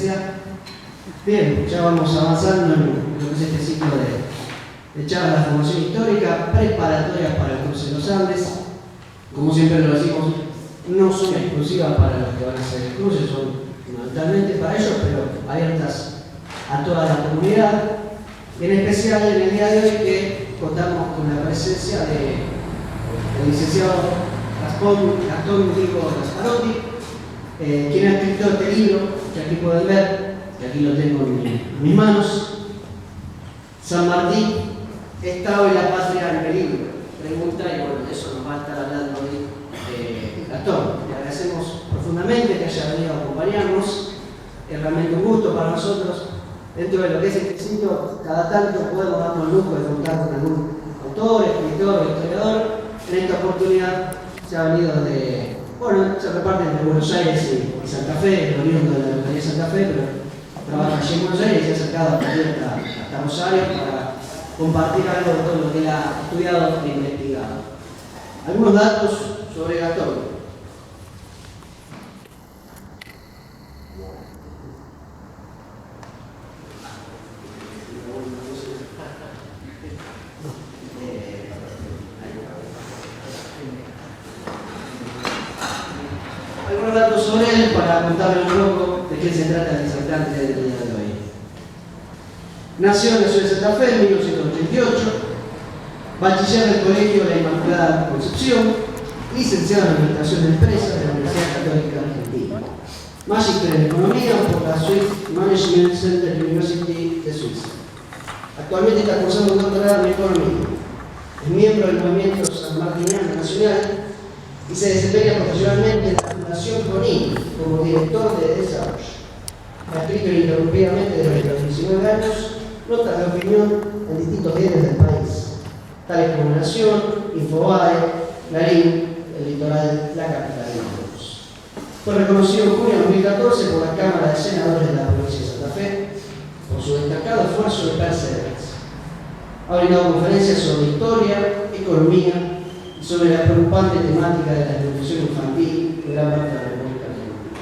presencia. Bien, ya vamos avanzando en lo que es este ciclo de charlas de formación histórica preparatorias para el cruce de los Andes. Como siempre lo decimos, no son exclusivas para los que van a hacer el cruce, son fundamentalmente para ellos, pero abiertas a toda la comunidad. En especial en el día de hoy que contamos con la presencia del licenciado Gastón Diego Gasparotti, quien ha escrito este libro que aquí pueden ver, que aquí lo tengo en mis manos. San Martín, Estado y la Patria en peligro. Pregunta, y bueno, de eso nos va a estar hablando hoy Gastón. Le agradecemos profundamente que haya venido a acompañarnos. Es realmente un gusto para nosotros. Dentro de lo que es este sitio, cada tanto podemos darnos el lujo de contar con algún autor, escritor o historiador. En esta oportunidad se ha venido se reparten entre Buenos Aires y Santa Fe, el oriundo de la localidad de Santa Fe, pero trabaja allí en Buenos Aires y se ha acercado hasta Rosario para compartir algo de todo lo que él ha estudiado e investigado. Algunos datos sobre Gastón. Algunos datos sobre él para contarles un poco de qué se trata el disertante del día de hoy. Nació en la ciudad de Santa Fe en 1988, bachiller del Colegio La Inmaculada Concepción, licenciado en Administración de Empresas de la Universidad Católica Argentina, magíster en Economía por la Swiss Management Center University de Suiza. Actualmente está cursando un doctorado en Economía. Es miembro del movimiento sanmartiniano nacional y se desempeña profesionalmente en la Fundación CONIC como director de desarrollo. Ha escrito ininterrumpidamente desde los 19 años notas de opinión en distintos diarios del país, tales como Nación, Infobae, Clarín, El Litoral, La Capital y otros. Fue reconocido en junio de 2014 por la Cámara de Senadores de la provincia de Santa Fe por su destacado esfuerzo de perseverancia. Ha brindado conferencias sobre historia, economía y sobre la preocupante temática de la desnutrición infantil en gran parte de la República Argentina.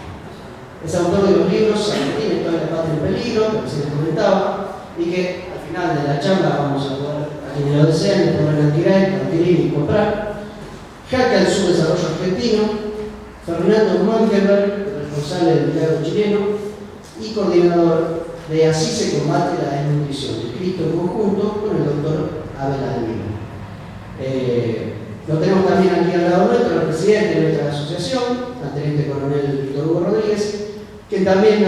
Es autor de los libros San Martín, Estado y la Patria en peligro, que se les comentaba, y que al final de la charla vamos a poder, a quienes lo deseen, poder adquirir y comprar. Jaca el subdesarrollo argentino, Fernando Monkenberg, responsable del milagro chileno y coordinador de Así se combate la desnutrición, escrito en conjunto con el doctor Abel Almiro. Lo tenemos también aquí al lado nuestro, el presidente de nuestra asociación, el teniente coronel Víctor Hugo Rodríguez, que también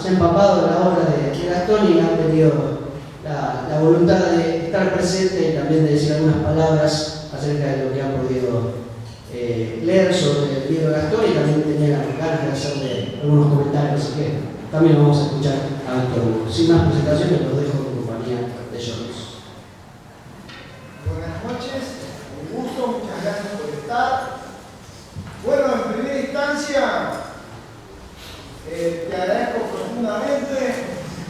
se ha empapado de la obra de Gastón y ha tenido la voluntad de estar presente y también de decir algunas palabras acerca de lo que ha podido leer sobre el libro de Gastón, y también tenía ganas de hacerle algunos comentarios, así que también vamos a escuchar a Víctor Hugo. Sin más presentaciones, los dejo en compañía de Jones. Buenas noches, un gusto, muchas gracias por estar. Bueno, en primera instancia, te agradezco profundamente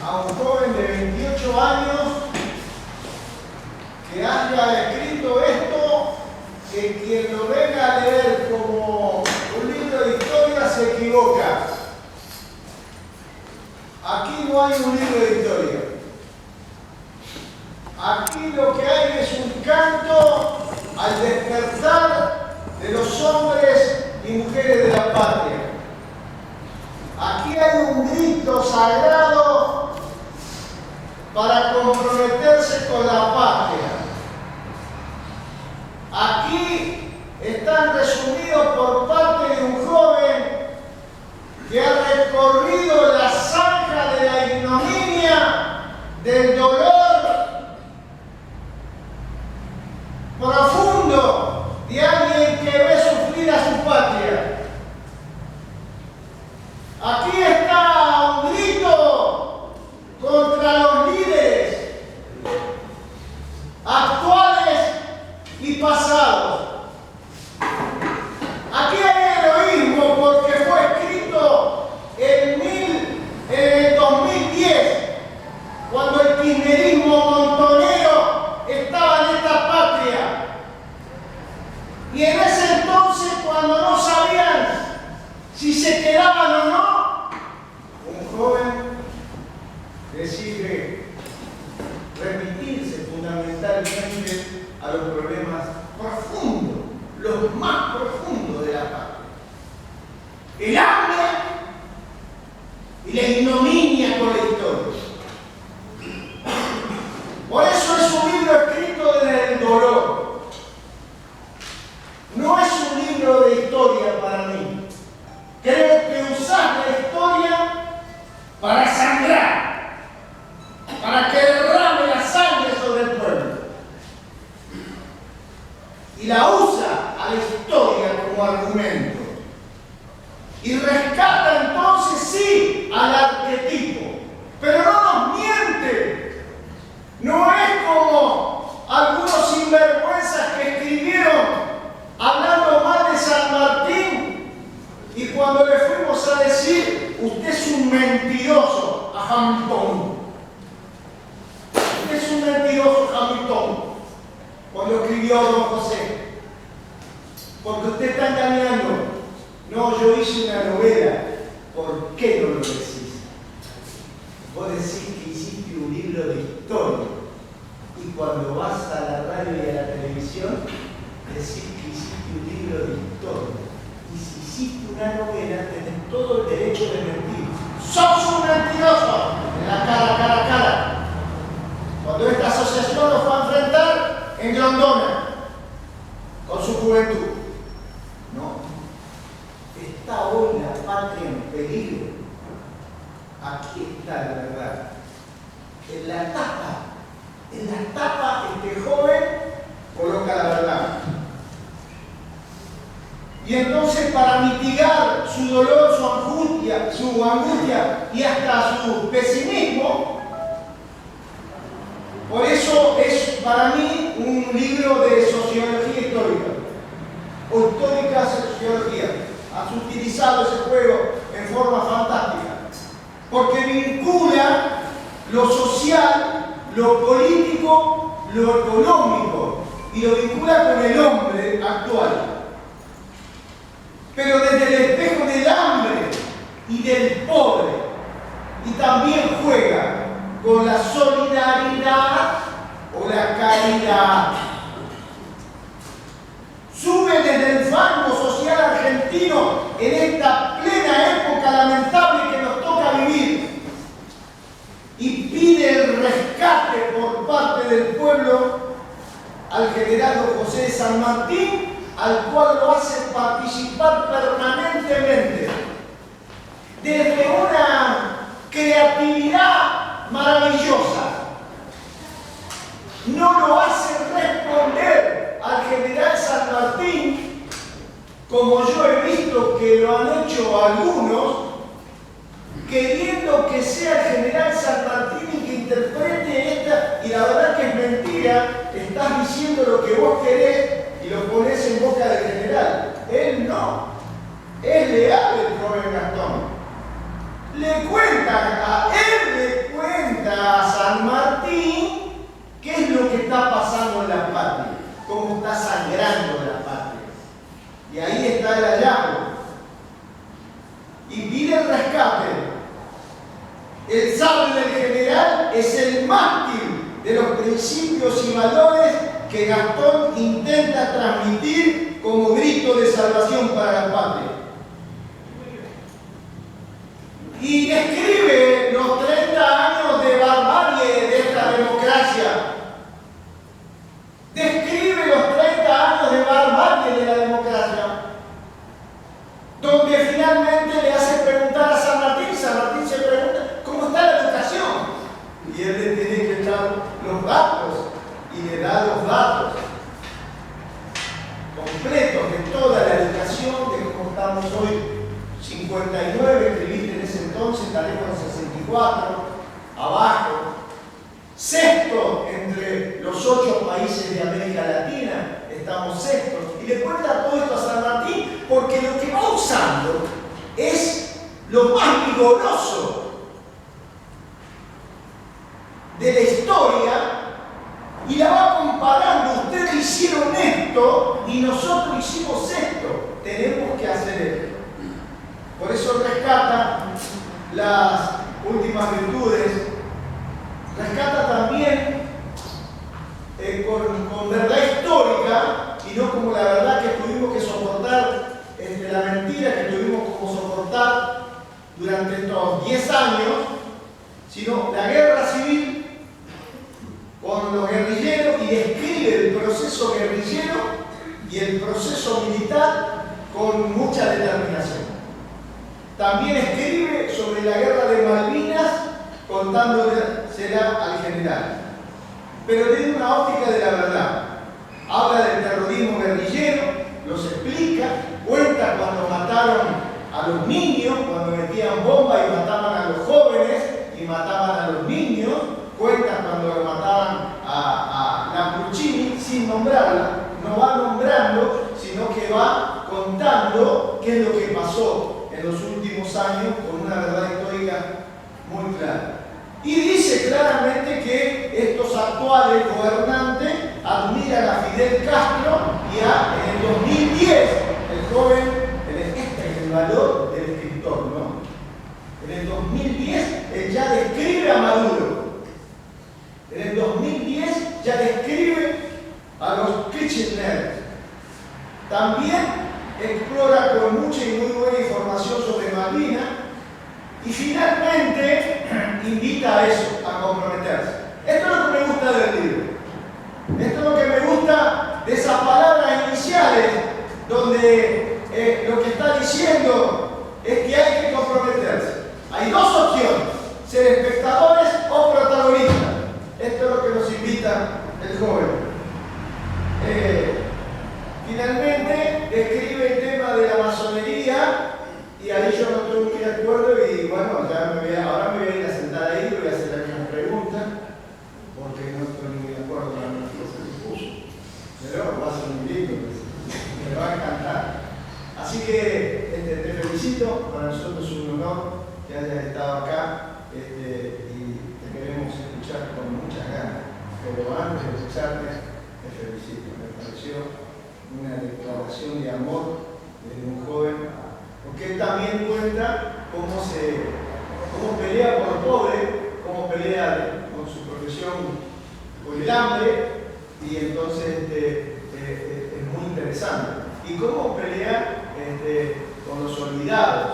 a un joven de 28 años que haya escrito esto, que quien lo venga a leer como un libro de historia se equivoca. Aquí no hay un libro de historia. Aquí lo que hay es un canto al despertar de los hombres y mujeres de la patria. Aquí hay un grito sagrado para comprometerse con la patria. Aquí están resumidos por parte de un joven que ha recorrido la zanja de la ignominia, del dolor profundo de alguien que ve sufrir a su patria. Aquí está un grito decide remitirse fundamentalmente a los problemas profundos, los más profundos de la patria. El hambre y la ignominia con la historia. Por eso es un libro escrito desde el dolor. No es un libro de historia para mí. Creo que usás la historia para sangrar, para que derrame la sangre sobre el pueblo. Y la usa a la historia como argumento. Y rescata entonces, sí, al arquetipo. Pero no nos miente. No es como algunos sinvergüenzas que escribieron hablando mal de San Martín y cuando le fuimos a decir, usted es un mentiroso a Hamilton. Usted es un mentiroso Hamilton. Cuando escribió Don José. Porque usted está engañando. No, yo hice una novela. ¿Por qué no lo decís? Vos decís que hiciste un libro de historia. Y cuando vas a la radio y a la televisión, decís que hiciste un libro de historia. Y si hiciste una novela, tenés todo el derecho de mentir. ¡Sos un mentiroso! En la cara. Cuando esta asociación los va a enfrentar en Grondona, con su juventud. No. Está hoy la patria en peligro. Aquí está la verdad. En la tapa este joven coloca la verdad. Y entonces para mitigar su dolor, su angustia y hasta su pesimismo, por eso es para mí un libro de sociología histórica, o histórica sociología. Has utilizado ese juego en forma fantástica, porque vincula lo social, lo político, lo económico, y lo vincula con el hombre actual. Pero desde el espejo del hambre y del pobre, y también juega con la solidaridad o la caridad. Sube desde el fango social argentino en esta plena época lamentable que nos toca vivir y pide el rescate por parte del pueblo al general Don José de San Martín, al cual lo hace participar permanentemente desde una creatividad maravillosa. No lo hace responder al general San Martín como yo he visto que lo han hecho algunos, queriendo que sea el general San Martín y que interprete esta, y la verdad que es mentira, estás diciendo lo que vos querés y lo pones en boca del general. Él no, es leal el joven Gastón. Le cuenta a San Martín qué es lo que está pasando en la patria, cómo está sangrando la patria. Y ahí está el hallazgo. Y pide el rescate. El sable del general es el mártir de los principios y valores que Gastón intenta transmitir como grito de salvación para la patria. Y describe los 30 años de barbarie de esta democracia. Describe los 30 años de barbarie de la democracia, donde finalmente le hace preguntar a San Martín. San Martín se pregunta, ¿cómo está la educación? Y él le tiene que echar los datos, y le da los datos completos de toda la educación, de cómo estamos hoy. 59, escribiste en ese entonces, estaremos en 64, abajo. Sexto entre los 8 países de América Latina, estamos sextos. Y le cuenta todo esto a San Martín, porque lo que va usando es lo más vigoroso de la historia y la va comparando. Ustedes hicieron esto y nosotros hicimos esto. Tenemos que hacer esto. Por eso rescata las últimas virtudes años, sino la guerra civil con los guerrilleros y describe el proceso guerrillero y el proceso militar con mucha determinación. También escribe sobre la guerra de Malvinas contándosela al general, pero desde una óptica de la verdad. Habla del terrorismo guerrillero, los explica, cuenta cuando mataron a los niños, cuando metían bombas y mataban a los jóvenes y mataban a los niños, cuenta cuando mataban a Lamborghini sin nombrarla, no va nombrando, sino que va contando qué es lo que pasó en los últimos años con una verdad histórica muy clara. Y dice claramente que estos actuales gobernantes admiran a Fidel Castro y en el 2010 el joven, este es el valor del escritor, ¿no? En el 2010 él ya describe a Maduro. En el 2010 ya describe a los Kirchner. También explora con mucha y muy buena información sobre Malvinas y finalmente invita a eso, a comprometerse. Esto es lo que me gusta del libro. Esto es lo que me gusta de esas palabras iniciales, donde lo que está diciendo es que hay que comprometerse. Hay dos opciones, ser espectadores o protagonistas. Esto es lo que nos invita el joven. Finalmente describe el tema de la masonería y ahí yo no estoy muy de acuerdo y bueno, ahora me voy a ir a sentar ahí y voy a hacer algunas preguntas porque no estoy muy de acuerdo con algunas cosas que puso. Pero va a ser muy lindo, me va a encantar. Así que te felicito, para nosotros es un honor que hayas estado acá y te queremos escuchar con muchas ganas. Pero antes de escucharte, te felicito. Me pareció una declaración de amor de un joven, porque él también cuenta cómo pelea por el pobre, cómo pelea con su profesión por el hambre, y entonces es muy interesante. Y cómo pelea con los olvidados.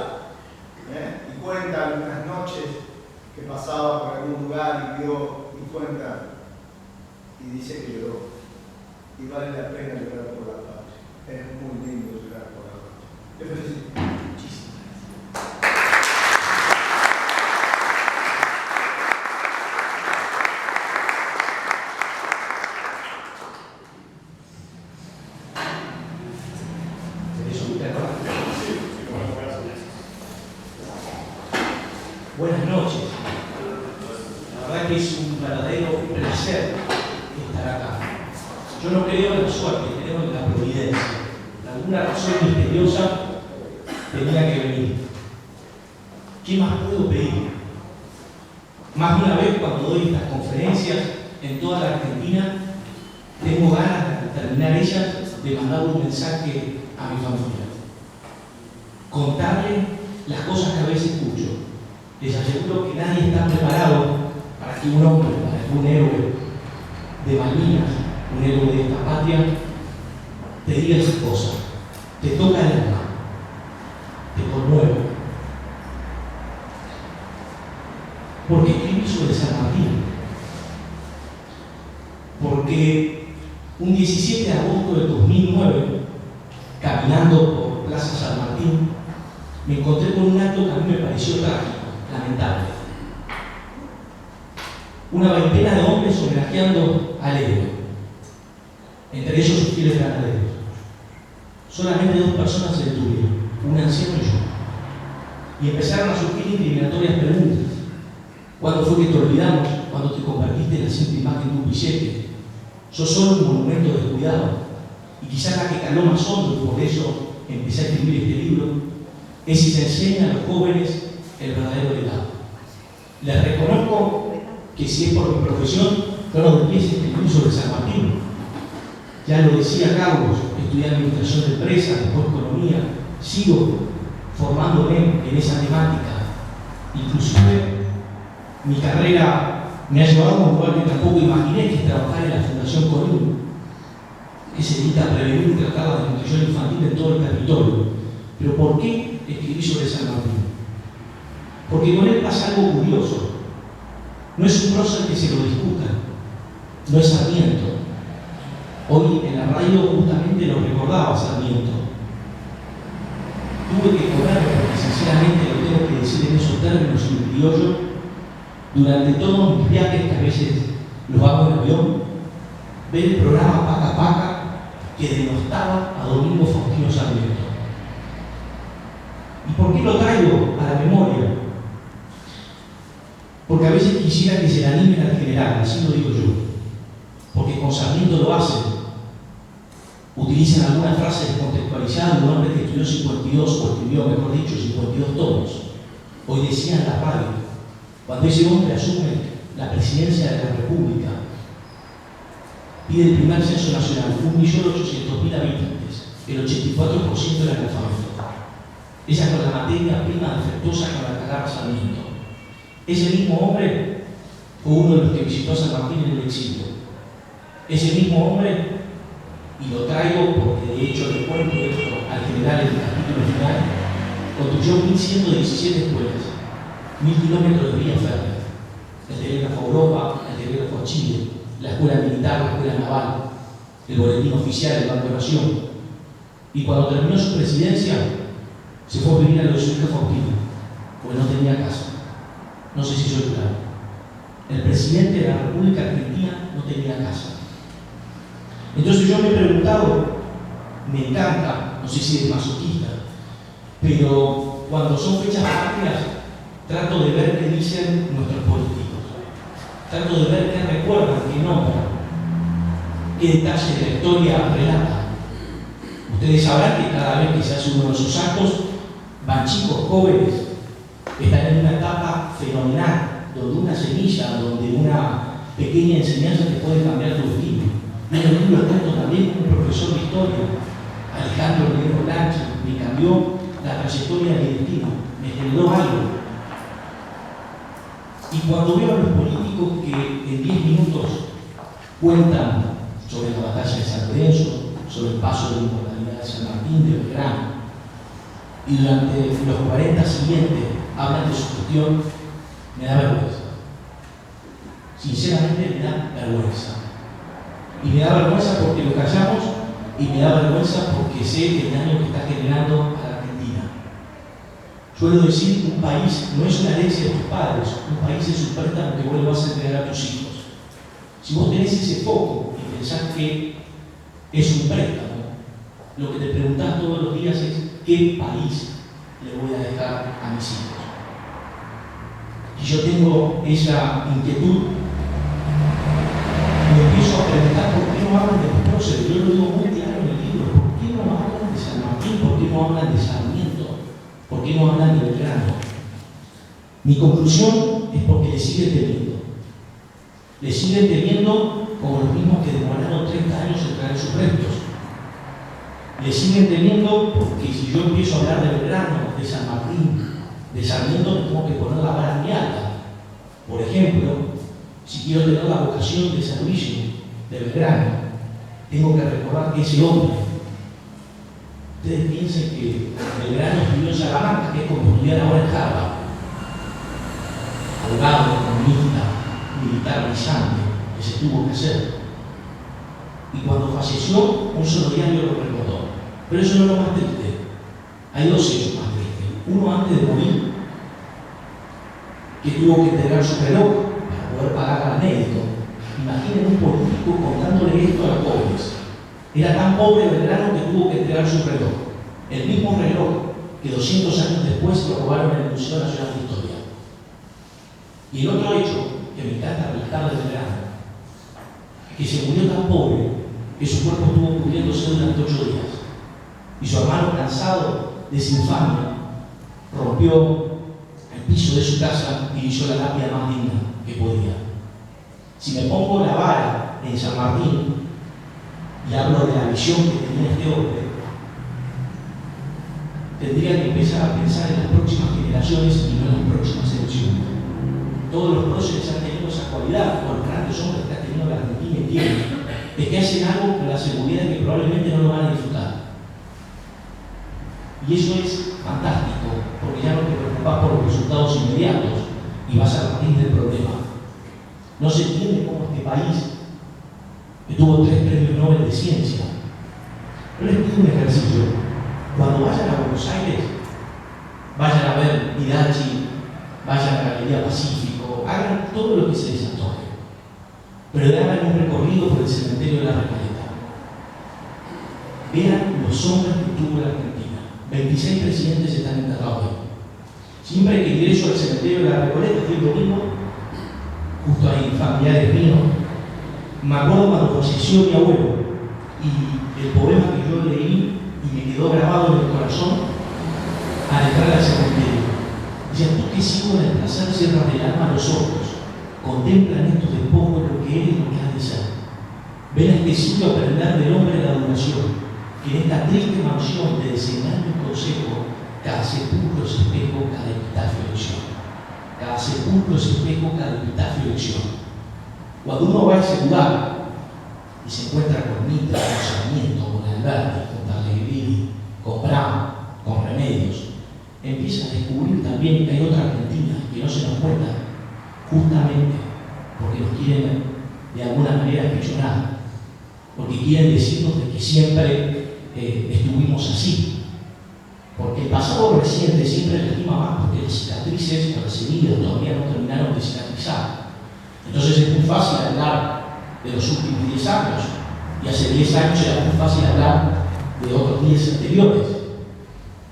Y cuenta algunas noches que pasaba por algún lugar y vio, y cuenta, y dice que lloró. Y vale la pena llorar por la patria. Es muy lindo llorar por la patria. Te felicito. Muchísimas gracias. Buenas noches. La verdad que es un verdadero placer estar acá. Yo no creo en la suerte, creo en la providencia. Por alguna razón misteriosa tenía que venir. ¿Qué más puedo pedir? Más de una vez cuando doy estas conferencias en toda la Argentina, tengo ganas de terminar ellas de mandar un mensaje a mi familia. Contarle las cosas que a veces escucho. Les aseguro que nadie está preparado para que un hombre, para que un héroe de Malvinas, un héroe de esta patria, te diga esas cosas, te toca el alma, te conmueve. ¿Por qué escribí sobre San Martín? Porque un 17 de agosto de 2009, caminando por Plaza San Martín, me encontré con un acto que a mí me pareció trágico, lamentable. Una veintena de hombres homenajeando al héroe, entre ellos sus fieles ganaderos. Solamente dos personas se detuvieron, un anciano y yo. Y empezaron a surgir incriminatorias preguntas. ¿Cuándo fue que te olvidamos? ¿Cuándo te convertiste en la simple imagen de un billete? Sos solo un monumento descuidado. Y quizás la que caló más hondo, y por eso empecé a escribir este libro, es si se enseña a los jóvenes el verdadero legado. Les reconozco que si es por mi profesión, yo no debiese escribir sobre San Martín. Ya lo decía Carlos, estudié administración de empresas, después economía, sigo formándome en esa temática. Inclusive mi carrera me ha llevado a un lugar que tampoco imaginé, que es trabajar en la Fundación Column, que se dedica a prevenir y tratar la desnutrición infantil en todo el territorio. Pero ¿por qué escribí sobre San Martín? Porque con él pasa algo curioso. No es un prócer que se lo discuta, no es Sarmiento. Hoy en la radio justamente lo recordaba Sarmiento. Tuve que comer, porque sinceramente lo tengo que decir en esos términos en criollo, durante todos mis viajes, que a veces los hago en avión, ver el programa Paca Paca que denostaba a Domingo Faustino Sarmiento. ¿Y por qué lo traigo a la memoria? Porque a veces quisiera que se le animen al general, así lo digo yo. Porque con Sarmiento lo hacen. Utilizan algunas frases descontextualizadas de un hombre que estudió 52, o escribió, mejor dicho, 52 tomos. Hoy decía en la radio, cuando ese hombre asume la presidencia de la República, pide el primer censo nacional, 1.800.000 habitantes, el 84% del analfabeto. Esa fue la materia prima defectuosa con la que agarra Sarmiento. Ese mismo hombre fue uno de los que visitó a San Martín en el exilio. Ese mismo hombre, y lo traigo porque de hecho le cuento esto al general en el capítulo final, construyó 1.117 escuelas, 1.000 kilómetros de vía férrea, el telégrafo a Europa, el telégrafo a Chile, la escuela militar, la escuela naval, el boletín oficial, el Banco de Nación. Y cuando terminó su presidencia, se fue a vivir a lo de su hija Faustino, porque no tenía casa. No sé si soy claro. El presidente de la República Argentina no tenía casa. Entonces yo me he preguntado, me encanta, no sé si es masoquista, pero cuando son fechas patrias, trato de ver qué dicen nuestros políticos. Trato de ver qué recuerdan, qué nombran, qué detalles de la historia relatan. Ustedes sabrán que cada vez que se hace uno de esos actos, van chicos jóvenes, están en una etapa fenomenal, donde una semilla, donde una pequeña enseñanza te puede cambiar tu destino. Y en el libro cuento también un profesor de historia, Alejandro Negro Lancha, me cambió la trayectoria de mi destino, me generó algo. Y cuando veo a los políticos que en 10 minutos cuentan sobre la batalla de San Lorenzo, sobre el paso de la inmortalidad de San Martín, de Belgrano, y durante los 40 siguientes hablan de su gestión, me da vergüenza. Sinceramente me da vergüenza. Y me da vergüenza porque lo callamos, y me da vergüenza porque sé el daño que está generando a la Argentina. Suelo decir que un país no es una herencia de tus padres, un país es un préstamo que vos le vas a entregar a tus hijos. Si vos tenés ese foco y pensás que es un préstamo, lo que te preguntás todos los días es ¿qué país le voy a dejar a mis hijos? Y yo tengo esa inquietud, me empiezo a preguntar por qué no hablan de los próceres. Yo lo digo muy claro en el libro. ¿Por qué no hablan de San Martín? ¿Por qué no hablan de Sarmiento? ¿Por qué no hablan de Belgrano? Mi conclusión es porque le siguen temiendo. Le siguen temiendo como los mismos que demoraron 30 años en traer sus restos. Le siguen temiendo porque si yo empiezo a hablar de Belgrano, de San Martín, de Sarmiento, me tengo que poner la vara muy alta. Por ejemplo, si quiero tener la vocación de servicio de Belgrano, tengo que recordar que ese hombre, ustedes piensen que Belgrano estudió en Salamanca, que es como estudiar ahora en Harvard, abogado, economista, militar brillante, que se tuvo que hacer. Y cuando falleció, un solo diario lo recordó. Pero eso no es lo más triste. Hay dos hechos más tristes. Uno antes de morir, que tuvo que entregar su reloj para poder pagar al médico. Imaginen un político contándole esto a los pobres. Era tan pobre Belgrano que tuvo que entregar su reloj. El mismo reloj que 200 años después lo robaron en el Museo Nacional de Historia. Y el otro hecho que me encanta relatar de Belgrano, que se murió tan pobre que su cuerpo estuvo pudriéndose durante 8 días. Y su hermano, cansado de esa infamia, rompió el piso de su casa y hizo la lápida más digna que podía. Si me pongo la vara en San Martín y hablo de la visión que tenía este hombre, tendría que empezar a pensar en las próximas generaciones y no en las próximas elecciones. Todos los próceres han tenido esa cualidad, con los grandes hombres que ha tenido la Argentina y tienen, es que hacen algo con la seguridad de que probablemente no lo van a disfrutar. Y eso es fantástico, porque ya no te preocupas preocupás por los resultados inmediatos y vas a partir del problema. No se entiende cómo este país, que tuvo 3 premios Nobel de Ciencia, yo les pido un ejercicio. Cuando vayan a Buenos Aires, vayan a ver Hidachi, vayan a la Galería Pacífico, hagan todo lo que se les antoje, pero hagan un recorrido por el cementerio de la Recoleta. Vean los hombres que tuvo la Argentina. 26 presidentes están enterrados ahí. Siempre que ingreso al cementerio de la Recoleta, estoy el domingo, justo ahí, familiares míos, me acuerdo cuando falleció mi abuelo y el poema que yo leí y me quedó grabado en el corazón al entrar al cementerio. Decía: tú que sigo en el placer cierras del alma los ojos, contemplan estos despojos lo que eres y lo que has de ser. Ven a este sitio a aprender del hombre de la duración, que en esta triste mansión de desengaño y consejo, cada sepulcro es espejo, cada epitafio elección. Cada sepulcro es espejo, cada epitafio elección. Cuando uno va a ese lugar y se encuentra con Mitre, con Sarmiento, con Alberti, con Tagliaferri, con Brown, con Remedios, empieza a descubrir también que hay otra Argentina que no se nos cuenta, justamente porque nos quieren de alguna manera aprisionar, porque quieren decirnos de que siempre estuvimos así. Porque el pasado reciente siempre lastima más, porque las cicatrices o las heridas todavía no terminaron de cicatrizar. Entonces es muy fácil hablar de los últimos 10 años, y hace 10 años era muy fácil hablar de otros 10 anteriores.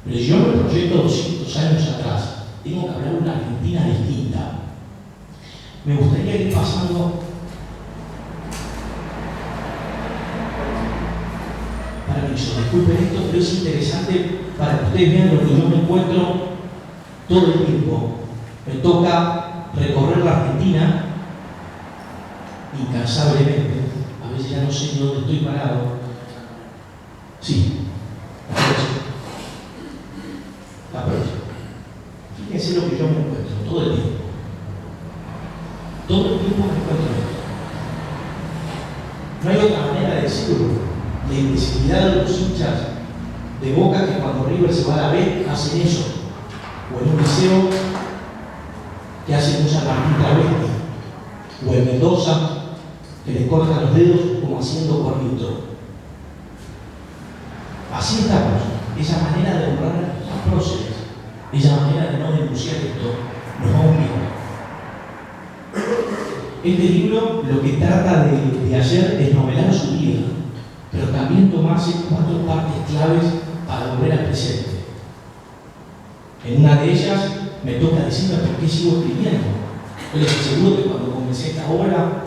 Pero si yo me proyecto 200 años atrás, tengo que hablar de una Argentina distinta. Me gustaría ir pasando para que yo disculpen esto, pero es interesante para que ustedes vean lo que yo me encuentro todo el tiempo. Me toca recorrer la Argentina incansablemente. A veces ya no sé ni dónde estoy parado. Sí, la próxima. Fíjense lo que yo me encuentro todo el tiempo. Todo el tiempo me encuentro esto. No hay otra manera de decirlo. La imbecilidad de los hinchas de Boca, que cuando River se va a la B hacen eso, o en un liceo que hacen un San Martín travesti, o en Mendoza que le cortan los dedos como haciendo corrito. Así estamos. Esa manera de honrar a nuestros próceres, esa manera de no denunciar esto, nos va hundiendo. Este libro lo que trata de hacer es novelar su vida, pero también tomarse 4 partes claves para volver al presente. En una de ellas me toca decirme por qué sigo escribiendo. Yo les aseguro que cuando comencé esta obra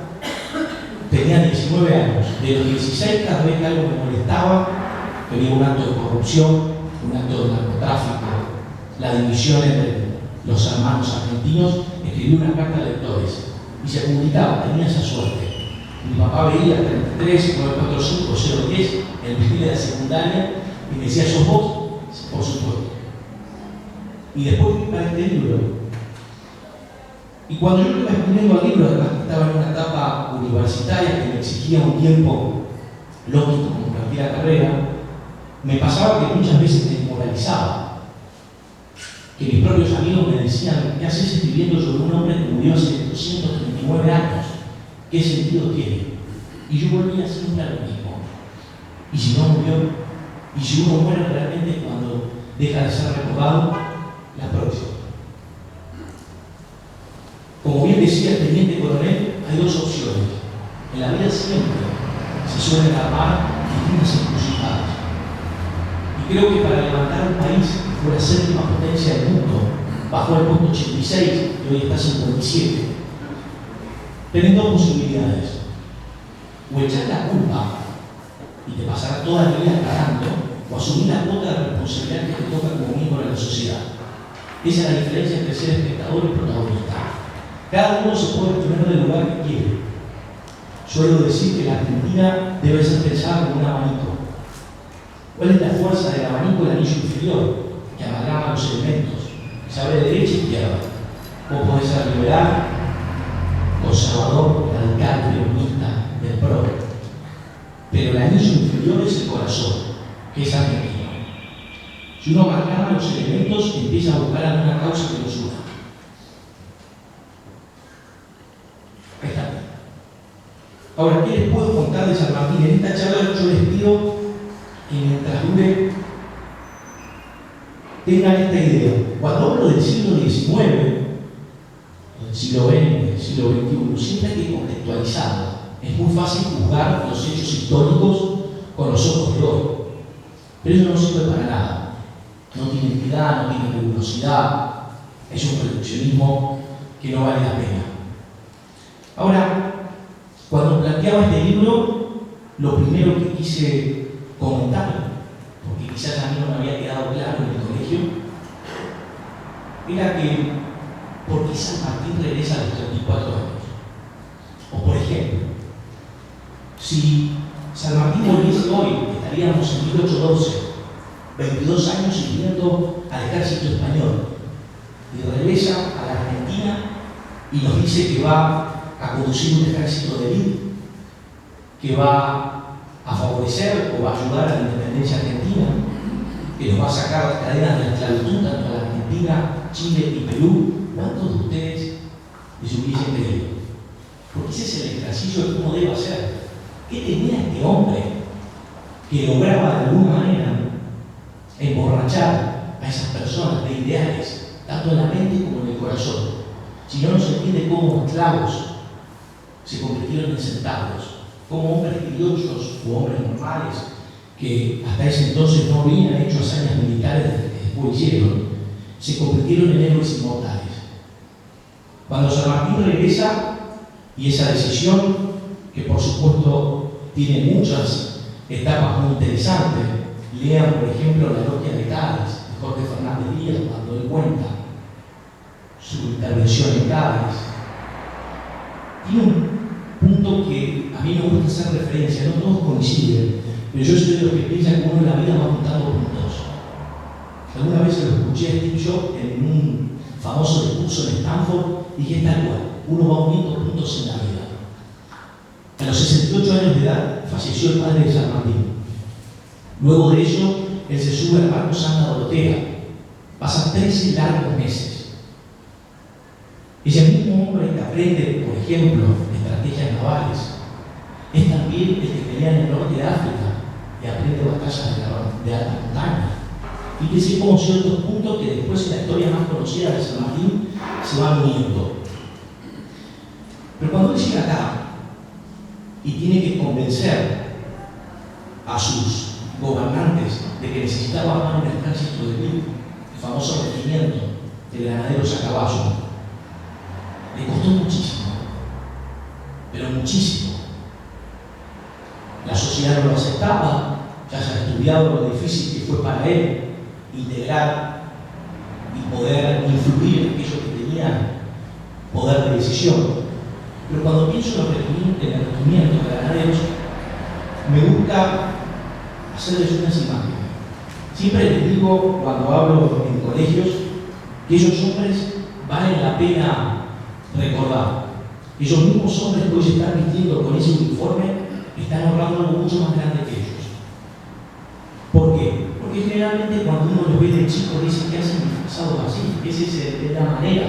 tenía 19 años. De los 16, cada vez que algo me molestaba, venía un acto de corrupción, un acto de narcotráfico, la división entre los hermanos argentinos, escribí una carta a lectores y se publicaba, tenía esa suerte. Mi papá veía 33, 945, 010, el perfil de la secundaria, y me decía: ¿sos vos? Por supuesto. Y después fui para este libro. Y cuando yo iba escribiendo el libro, además que estaba en una etapa universitaria que me exigía un tiempo lógico como cualquier carrera, me pasaba que muchas veces me desmoralizaba. Que mis propios amigos me decían: ¿qué haces escribiendo sobre un hombre que murió hace 239 años? ¿Qué sentido tiene? Y yo volvía siempre a lo mismo. ¿Y si no murió? ¿Y si uno muere realmente cuando deja de ser recordado? La próxima. Como bien decía el teniente coronel, hay 2 opciones. En la vida siempre se suelen armar distintas encrucijadas. Y creo que para levantar un país que fue la 7ª potencia del mundo, bajó al puesto 86 y hoy está 57. Tenés 2 posibilidades: o echar la culpa y te pasará toda la vida cagando, o asumir la cuota de responsabilidad que te toca como miembro de la sociedad. Esa es la diferencia entre ser espectador y protagonista. Cada uno se puede poner del lugar que quiere. Suelo decir que la Argentina debe ser pensada como un abanico. ¿Cuál es la fuerza del abanico? El anillo inferior, que amalgama los elementos, que se abre de derecha a izquierda. Vos podés ser liberal, conservador, radical, peronista, del PRO. Pero el anillo inferior es el corazón, que es argentino. Si uno amalgama los elementos, empieza a buscar alguna causa que los una. Ahí está. Ahora, ¿qué les puedo contar de San Martín? En esta charla yo les pido que mientras dure tengan esta idea. Cuando hablo del siglo XIX, del siglo XX, del siglo XXI, siempre hay que contextualizarlo. Es muy fácil juzgar los hechos históricos con los ojos de hoy, pero eso no sirve para nada. No tiene entidad, no tiene rigurosidad, es un reduccionismo que no vale la pena. Ahora, cuando planteaba este libro, lo primero que quise comentar, porque quizás a mí no me había quedado claro en el colegio, era que ¿por qué San Martín regresa a los 34 años? O por ejemplo, si San Martín volviese hoy, estaríamos en 1812, 22 años sirviendo al ejército español, y regresa a la Argentina y nos dice que va a conducir un ejército de élite, que va a favorecer o va a ayudar a la independencia argentina, que nos va a sacar las cadenas de la esclavitud tanto a la Argentina, Chile y Perú. ¿Cuántos de ustedes les hubiesen creído? Porque ese es el ejercicio de cómo debe hacer. ¿Qué tenía este hombre que lograba de alguna manera emborrachar a esas personas de ideales, tanto en la mente como en el corazón? Si no nos entiende cómo esclavos se convirtieron en centauros, como hombres criollos o hombres normales que hasta ese entonces no habían hecho hazañas militares que después hicieron, se convirtieron en héroes inmortales. Cuando San Martín regresa, y esa decisión, que por supuesto tiene muchas etapas muy interesantes, lean por ejemplo La Logia de Cádiz, de Jorge Fernández Díaz, cuando él cuenta su intervención en Cádiz. Tiene un punto que a mí me gusta hacer referencia, no todos coinciden, pero yo soy de los que piensan que uno en la vida va juntando puntos. Alguna vez se lo escuché a Steve Jobs en un famoso discurso en Stanford y dije tal cual, uno va uniendo puntos en la vida. A los 68 años de edad falleció el padre de San Martín. Luego de ello, él se sube al barco Santa Dorotea. Pasan 13 largos meses. Ese mismo hombre que aprende, por ejemplo, estrategias navales, es también el que pelea en el norte de África y aprende batallas de alta montaña. Fíjense cómo ciertos puntos que después en la historia más conocida de San Martín se van uniendo. Pero cuando él llega acá y tiene que convencer a sus gobernantes de que necesitaba armar un ejército de élite, el famoso regimiento de granaderos a caballo, le costó muchísimo, pero muchísimo. La sociedad no lo aceptaba, ya se ha estudiado lo difícil que fue para él integrar y poder influir en aquellos que tenían poder de decisión. Pero cuando pienso en el regimiento de granaderos, me gusta hacerles unas imágenes. Siempre les digo, cuando hablo en colegios, que esos hombres valen la pena recordar. Esos mismos hombres que hoy se están vistiendo con ese uniforme están ahorrando algo mucho más grande que ellos. ¿Por qué? Porque generalmente cuando uno los ve de chicos dicen que hacen disfrazados así, esa es la manera.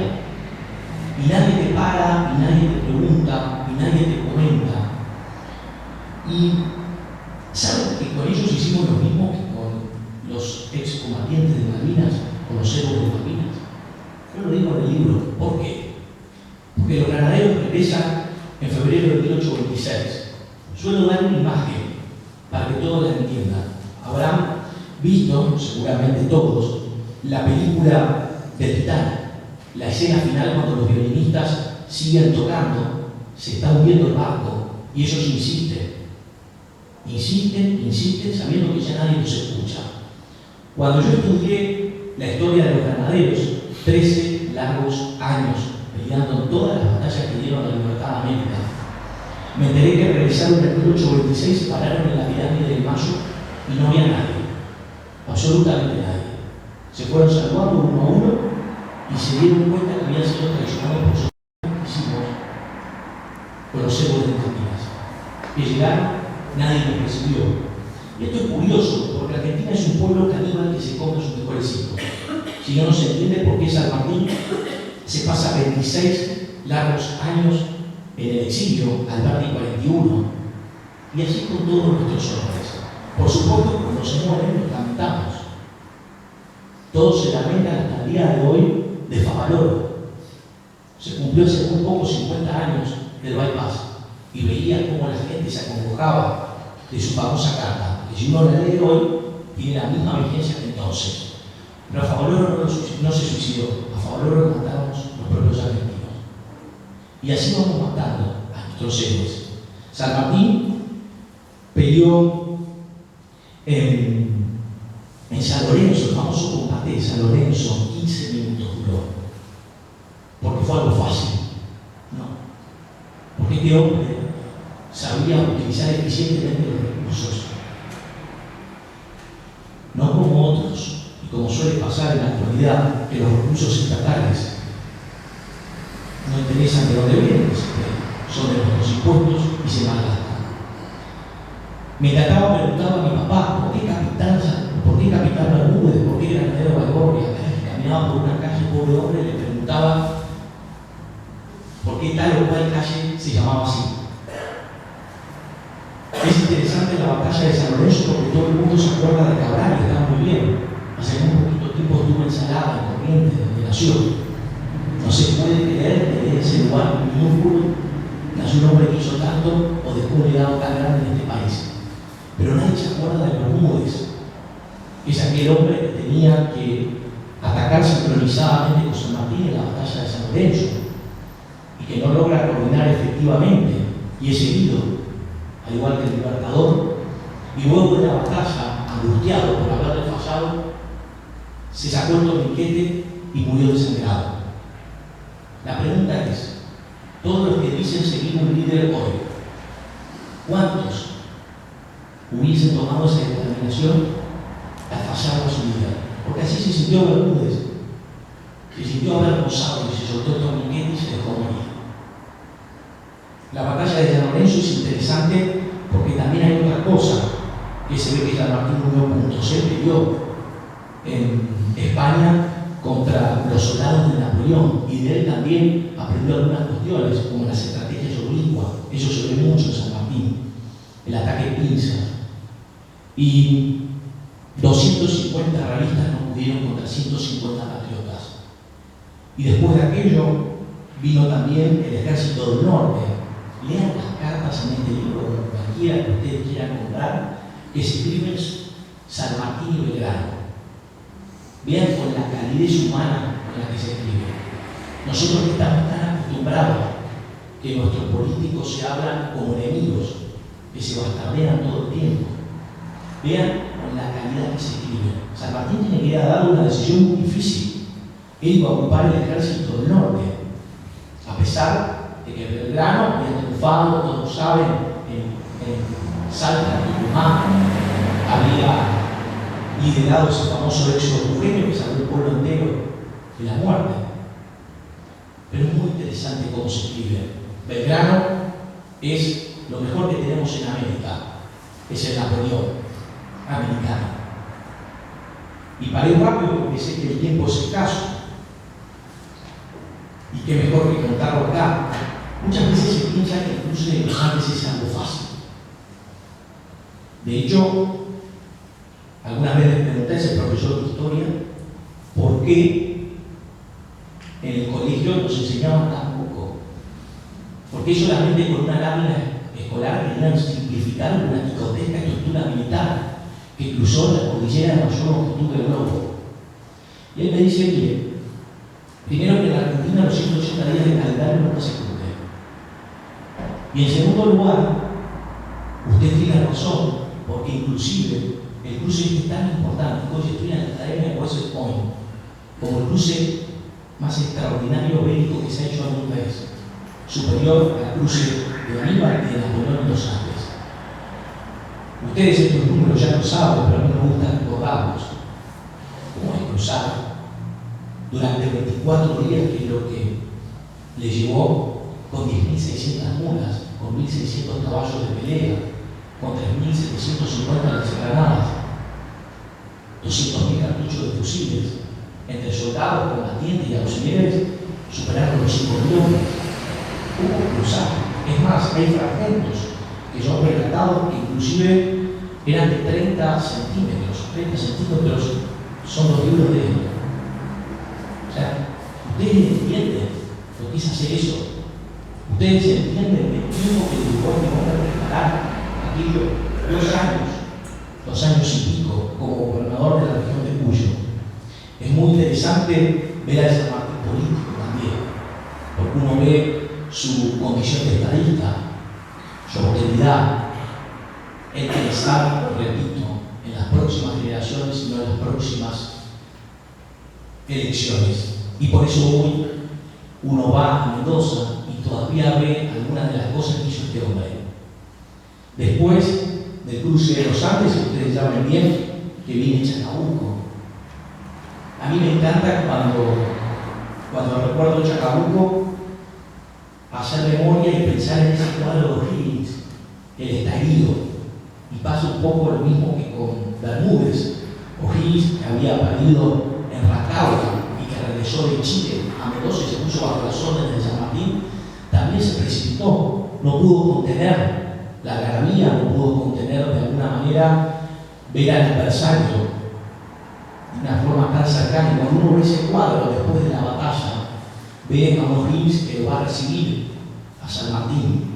Y nadie te para, y nadie te pregunta, y nadie te comenta. Y saben que con ellos hicimos lo mismo que con los excombatientes de Malvinas, con los héroes de Malvinas. Yo lo digo en el libro. ¿Por qué? Porque los granaderos regresan en febrero de 1826. Suelo dar una imagen para que todos la entiendan. Habrán visto, seguramente todos, la película del Titanic. La escena final cuando los violinistas siguen tocando, se está hundiendo el barco y ellos insisten sabiendo que ya nadie los escucha. Cuando yo estudié la historia de los granaderos, 13 largos años peleando en todas las batallas que dieron la libertad de América, me enteré que regresaron en 1826, se pararon en la pirámide del Mayo y no había nadie, absolutamente nadie. Se fueron saludando uno a uno y se dieron cuenta que habían sido traicionados por sus hicimos con los héroes de Malvinas. Que llegaron, nadie los recibió. Y esto es curioso, porque Argentina es un pueblo caníbal que se come a sus mejores hijos. Si no, no se entiende por qué San Martín se pasa 26 largos años en el exilio, Alberti 41, y así con todos nuestros hombres. Por supuesto, cuando se mueren, los lamentamos. Todos se lamentan hasta el día de hoy de Favaloro. Se cumplió hace muy poco 50 años del bypass y veía cómo la gente se acongojaba de su famosa carta, que si uno la lee hoy, tiene la misma vigencia que entonces. Pero a Favaloro no se suicidó, a Favaloro lo mataron los propios argentinos. Y así vamos matando a nuestros héroes. San Martín peleó en San Lorenzo, el famoso combate de San Lorenzo, 15 minutos duró. Porque fue algo fácil. No. Porque este hombre sabía utilizar eficientemente los recursos. No como otros, y como suele pasar en la actualidad, que los recursos estatales no interesan de dónde vienen, son de nuestros impuestos y se malgastan. Me preguntaba a mi papá, ¿por qué Capitán Bermúdez? ¿Por qué Granadero Baigorria? Caminaba por una calle, pobre hombre, le preguntaba por qué tal o cual calle se llamaba así. Es interesante la batalla de San Lorenzo porque todo el mundo se acuerda de Cabral y está muy bien. Hace muy poquito tiempo estuvo en Salada, en Corrientes, de Nación. No se puede creer que en ese lugar minúsculo nació un hombre que hizo tanto o dejó un legado tan grande en este país. Pero nadie se acuerda de Bermúdez, que es aquel hombre que tenía que atacar sincronizadamente con San Martín en la batalla de San Lorenzo y que no logra coordinar efectivamente y es herido, al igual que el Libertador, y luego de la batalla, angustiado por haberle fallado, se sacó el torniquete y murió desangrado. La pregunta es, todos los que dicen seguir un líder hoy, ¿cuántos hubiesen tomado esa determinación al fallar a su líder? Porque así se sintió Bermúdez. Se sintió avergonzado y se soltó el torniquete y se dejó morir. La batalla de San Lorenzo es interesante porque también hay otra cosa que se ve que San Martín murió se peleó en España contra los soldados de Napoleón y de él también aprendió algunas cuestiones como las estrategias oblicuas. Eso se ve mucho en San Martín, el ataque pinza. Y 250 realistas no pudieron contra 150 patriotas. Y después de aquello vino también el ejército del norte. Lean las cartas en este libro, cualquiera que ustedes quieran comprar, que se escriben San Martín y Belgrano. Vean con la calidez humana con la que se escribe. Nosotros estamos tan acostumbrados que nuestros políticos se hablan como enemigos, que se bastardean todo el tiempo. Vean con la calidad que se escribe. San Martín tiene que ir a dar una decisión muy difícil. Él iba a ocupar el ejército del norte, a pesar de que Belgrano había triunfado, todos saben, en Salta y Tucumán, había liderado ese famoso éxodo jujeño que sacó el pueblo entero de la muerte. Pero es muy interesante cómo se escribe. Belgrano es lo mejor que tenemos en América, es el Napoleón americano. Y para ir rápido, porque sé que el tiempo es escaso, y qué mejor que contarlo acá. Muchas veces se piensa que el cruce de los Andes es algo fácil. De hecho, algunas veces pregunté a ese profesor de historia por qué en el colegio nos enseñaban tan poco. ¿Por qué solamente con una lámina escolar querían simplificar una gigantesca estructura militar que cruzó la cordillera de mayor longitud del globo? Y él me dice que primero que en la Argentina los 180 días de calendario nunca se cumplen. Y en segundo lugar, usted tiene razón, porque inclusive el cruce es tan importante, que hoy estoy en la Academia de West Point, como el cruce más extraordinario bélico que se ha hecho alguna vez, superior al cruce de Aníbal y de Napoleón en los Andes. Ustedes estos números ya lo saben, pero a mí me gusta recordarlos. ¿Cómo es cruzar durante 24 días, que es lo que le llevó con 10.600 mulas, con 1.600 caballos de pelea, con 3.750 lanzagranadas, 200.000 cartuchos de fusiles, entre soldados, combatientes y auxiliares, superaron los 5.000 hombres. Hubo cruzaje. Es más, hay fragmentos que son relatados que inclusive eran de 30 centímetros. 30 centímetros son los libros de él. O sea, ustedes entienden lo que es hacer eso. Ustedes entienden el tiempo que duró mi hombre preparar aquellos 2 años y pico, como gobernador de la región de Cuyo. Es muy interesante ver a San Martín político también, porque uno ve su condición de estadista, su austeridad, el pensar, repito, en las próximas generaciones y no en las próximas elecciones. Y por eso hoy uno va a Mendoza y todavía ve algunas de las cosas que hizo este hombre. Después del cruce de los Andes, ustedes saben bien que viene Chacabuco. A mí me encanta cuando recuerdo Chacabuco, hacer memoria y pensar en ese cuadro de O'Higgins, el estallido. Y pasa un poco lo mismo que con Bermúdez. O'Higgins, que había perdido en Rancagua y que regresó de Chile a Mendoza y se puso bajo las órdenes de San Martín, también se precipitó, no pudo contener la algarabía, no pudo contener de alguna manera ver al adversario de una forma tan cercana. Y cuando uno ve ese cuadro después de la batalla, ve a O'Higgins que lo va a recibir a San Martín.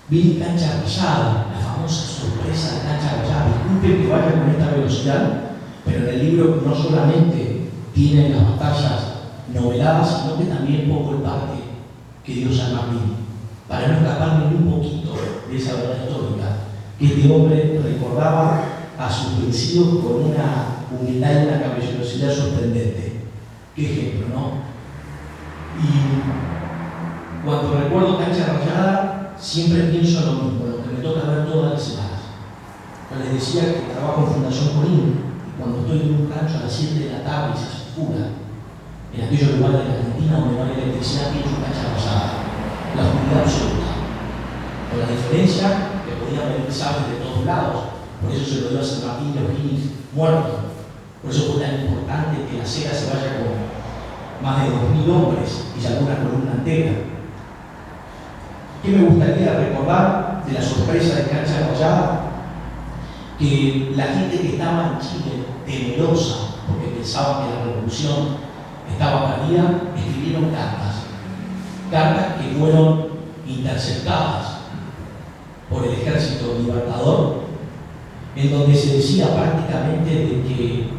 Viene Cancha Rayada, la famosa sorpresa de Cancha Rayada. Disculpen que vaya con esta velocidad, pero en el libro no solamente tienen las batallas noveladas, sino que también pongo el parte que dio San Martín, para no escaparme ni un poquito de esa verdad histórica, que este hombre recordaba a sus vencidos con una humildad y una caballerosidad sorprendente. Qué ejemplo, ¿no? Y cuando recuerdo Cancha Rayada, siempre pienso en lo mismo, lo que me toca ver todas las semanas. Yo les decía que trabajo en Fundación Corín, y cuando estoy en un rancho a las 7 de la tarde y se hace oscura, en aquellos lugares de la Argentina donde no hay electricidad, pienso en Cancha Rayada, la oscuridad absoluta. Con la diferencia que podían venir sables de todos lados, por eso se lo dio a San Martín de O'Higgins muerto. Por eso fue tan importante que la cera se vaya con más de 2.000 hombres y alguna columna entera. ¿Qué me gustaría recordar de la sorpresa de Cancha Rayada? Que la gente que estaba en Chile, temerosa, porque pensaba que la revolución estaba perdida, escribieron cartas que fueron interceptadas por el Ejército Libertador, en donde se decía prácticamente de que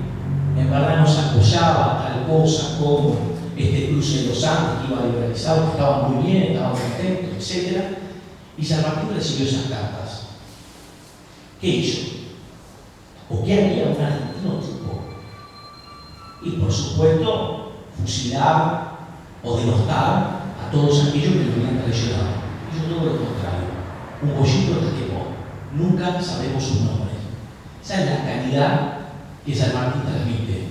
en verdad no se apoyaba tal cosa como este cruce de los Andes que iba liberalizado, que estaban muy bien, estaban contentos, etc. Y San Martín recibió esas cartas. ¿Qué hizo? ¿O qué haría un argentino tipo? Y por supuesto, fusilar o denostar a todos aquellos que lo habían traicionado. Yo todo lo contrario. Un bollito que quemó. Nunca sabemos sus nombres. Esa es la calidad que San Martín transmite.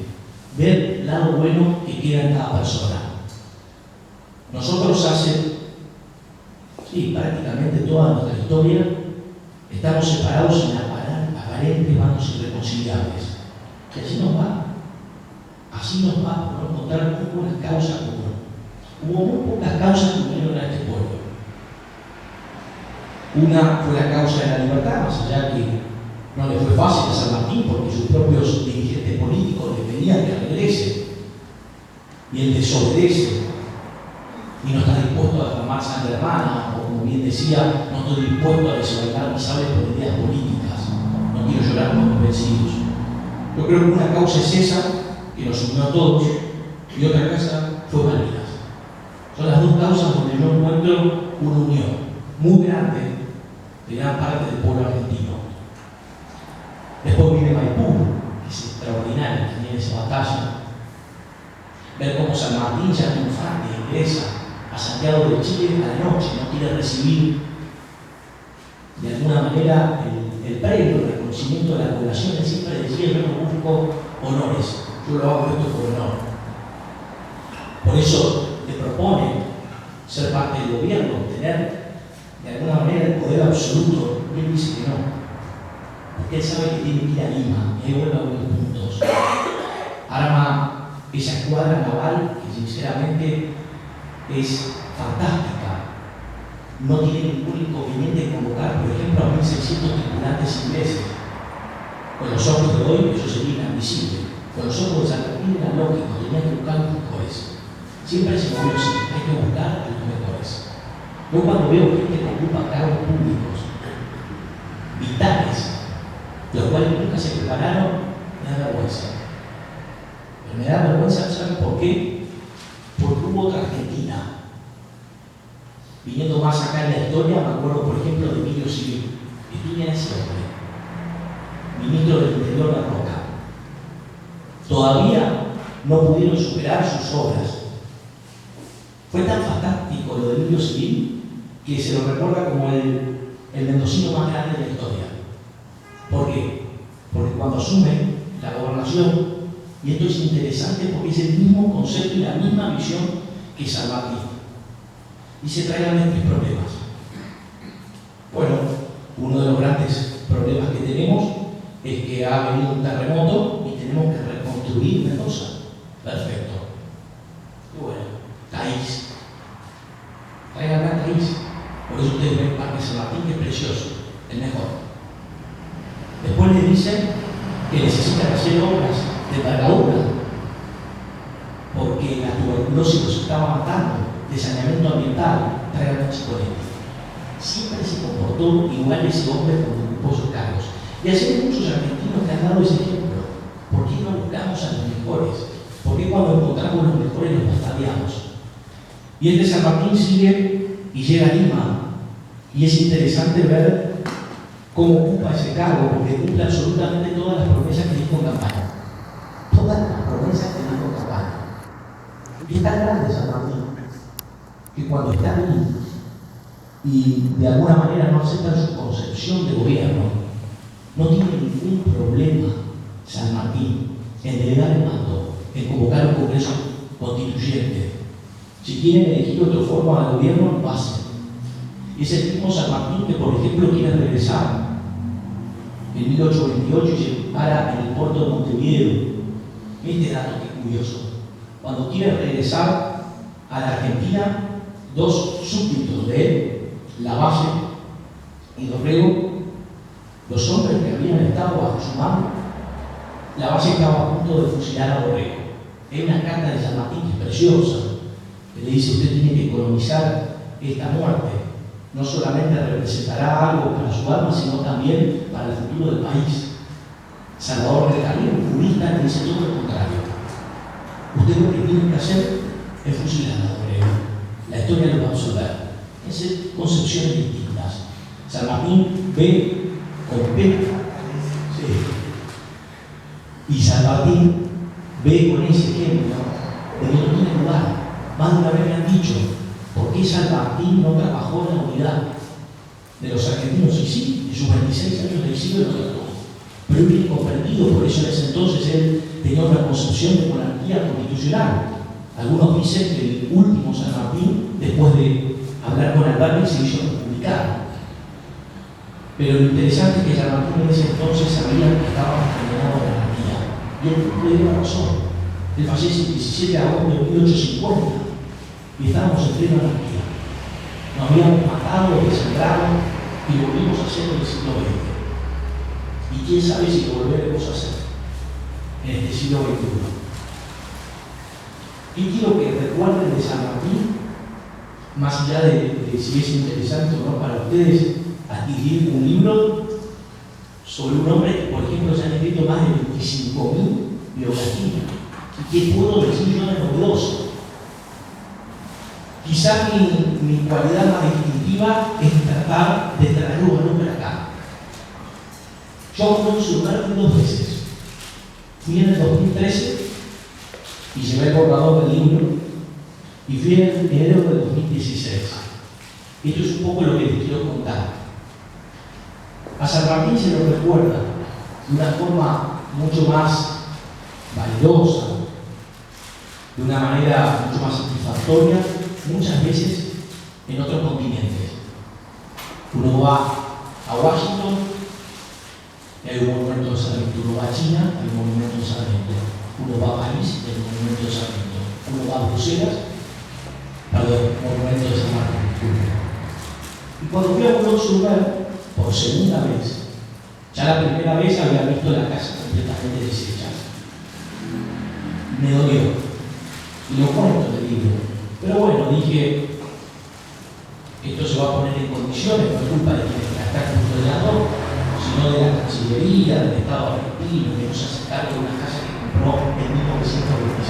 Ver el lado bueno que queda en cada persona. Nosotros hace prácticamente toda nuestra historia estamos separados en aparentes bandos irreconciliables. Y así nos va. Así nos va por no encontrar muy buenas causas común. Hubo muy pocas causas que unieron a este pueblo. Una fue la causa de la libertad, más allá que no le fue fácil a San Martín porque sus propios dirigentes políticos le pedían que regrese. Y él desobedece y no está dispuesto a derramar sangre hermana, o como bien decía, no estoy dispuesto a desenvolver mis sables por ideas políticas. No quiero llorar con los vencidos. Yo creo que una causa es esa, que nos unió a todos, y otra causa fue Malvinas. Son las dos causas donde yo encuentro una unión muy grande de gran parte del pueblo argentino. Después viene Maipú, que es extraordinario también esa batalla. Ver cómo San Martín, ya triunfante, ingresa a Santiago de Chile a la noche, no quiere recibir de alguna manera el premio, el reconocimiento de la población. Él siempre decía: yo no busco honores, yo lo hago esto por honor. Por eso le propone ser parte del gobierno, tener de alguna manera el poder absoluto, y él dice que no. Porque él sabe que tiene que ir a Lima, y ahí vuelve a unos puntos. Arma esa escuadra naval que sinceramente es fantástica. No tiene ningún inconveniente en convocar, por ejemplo, a 1.600 tripulantes ingleses. Con los ojos de hoy eso sería inadmisible. Con los ojos de San Martín era lógico, tenía que buscar los mejores. Siempre se movió así, hay que buscar a los mejores. Yo cuando veo gente que ocupa cargos públicos, vitales, los cuales nunca se prepararon, me da vergüenza. Pero me da vergüenza, ¿saben por qué? Porque hubo otra Argentina. Viniendo más acá en la historia, me acuerdo por ejemplo de Emilio Civil. Estudian ese hombre, ministro del Interior de Roca. Todavía no pudieron superar sus obras. Fue tan fantástico lo de Emilio Civil que se lo recuerda como el mendocino más grande de la historia. ¿Por qué? Porque cuando asume la gobernación, y esto es interesante porque es el mismo concepto y la misma visión que San Martín, dice: tráiganme 3 problemas. Bueno, uno de los grandes problemas que tenemos es que ha venido un terremoto y tenemos que reconstruir Mendoza. Perfecto. Y bueno, Taís. Traigan a Taís. Por eso ustedes ven el Parque San Martín, que es precioso, el mejor. Después le dicen que necesitan hacer obras de envergadura, porque la tuberculosis los estaba matando, de saneamiento ambiental. Traigan a Chicoletti. Siempre se comportó igual ese hombre cuando ocupó sus cargos. Y así hay muchos argentinos que han dado ese ejemplo. ¿Por qué no buscamos a los mejores? ¿Por qué cuando encontramos los mejores los bastardeamos? Y este San Martín sigue y llega a Lima. Y es interesante ver cómo ocupa ese cargo, porque cumple absolutamente todas las promesas que dijo en campaña. Todas las promesas que dijo en campaña. Y es tan grande San Martín que cuando está ahí y de alguna manera no aceptan su concepción de gobierno, no tiene ningún problema San Martín en delegar el mando, en convocar un congreso constituyente. Si quieren elegir otra forma de gobierno, lo hacen. Y es el mismo San Martín que, por ejemplo, quiere regresar en 1828 y se para en el puerto de Montevideo. Este dato que es curioso. Cuando quiere regresar a la Argentina, 2 súbditos de él, Lavalle y Dorrego, los hombres que habían estado bajo su mando, Lavalle estaba a punto de fusilar a Dorrego. Hay una carta de San Martín que es preciosa, que le dice: usted tiene que economizar esta muerte. No solamente representará algo para su alma, sino también para el futuro del país. Salvador Recalí, un jurista, le dice todo lo contrario. Usted lo que tiene que hacer es fusilar a Dorrego. La historia lo va a absolver. Esas concepciones distintas. San Martín ve con pena, y San Martín ve con ese ejemplo de que no tiene lugar. Más de una vez me han dicho: ¿por qué San Martín no trabajó en la unidad de los argentinos? Y sí, en sus 26 años de exilio lo trató. Pero es bien comprendido, por eso en ese entonces él tenía una concepción de monarquía constitucional. Algunos dicen que el último San Martín, después de hablar con Alberti, se hizo republicano. Pero lo interesante es que San Martín en ese entonces sabía que estaba condenado a la anarquía. Y él le dio razón. Él fallece el 17 de agosto de 1850 y estábamos en plena anarquía. Nos habíamos matado, desangrado y volvimos a ser en el siglo XX. Y quién sabe si lo volveremos a hacer en este siglo XXI. Y quiero que recuerden de San Martín, más allá de si es interesante o no para ustedes, adquirir un libro sobre un hombre que, por ejemplo, se han escrito más de 25.000 biografías. ¿Y qué puedo decir yo de novedoso? Quizá mi cualidad más distintiva es tratar de traerlo al hombre acá. Yo fui a su lugar 2 veces. Fui en el 2013 y llevé el borrador del libro, y fui en enero del 2016. Esto es un poco lo que les quiero contar. A San Martín se lo recuerda de una forma mucho más valerosa, de una manera mucho más satisfactoria, muchas veces en otros continentes. Uno va a Washington y hay un monumento de Sarmiento. Uno va a China, hay un monumento de Sarmiento. Uno va a París, hay un monumento de Sarmiento. Uno va a Bruselas, monumento de San Martín. Y cuando fui a Boulogne-sur-Mer, por segunda vez, ya la primera vez había visto la casa completamente deshecha. Me dolió. Y lo cuento, te digo. Pero bueno, dije, esto se va a poner en condiciones, no es culpa de quien está custodiando, sino de la Cancillería, del Estado argentino, que nos hace cargo de una casa que compró en 1926.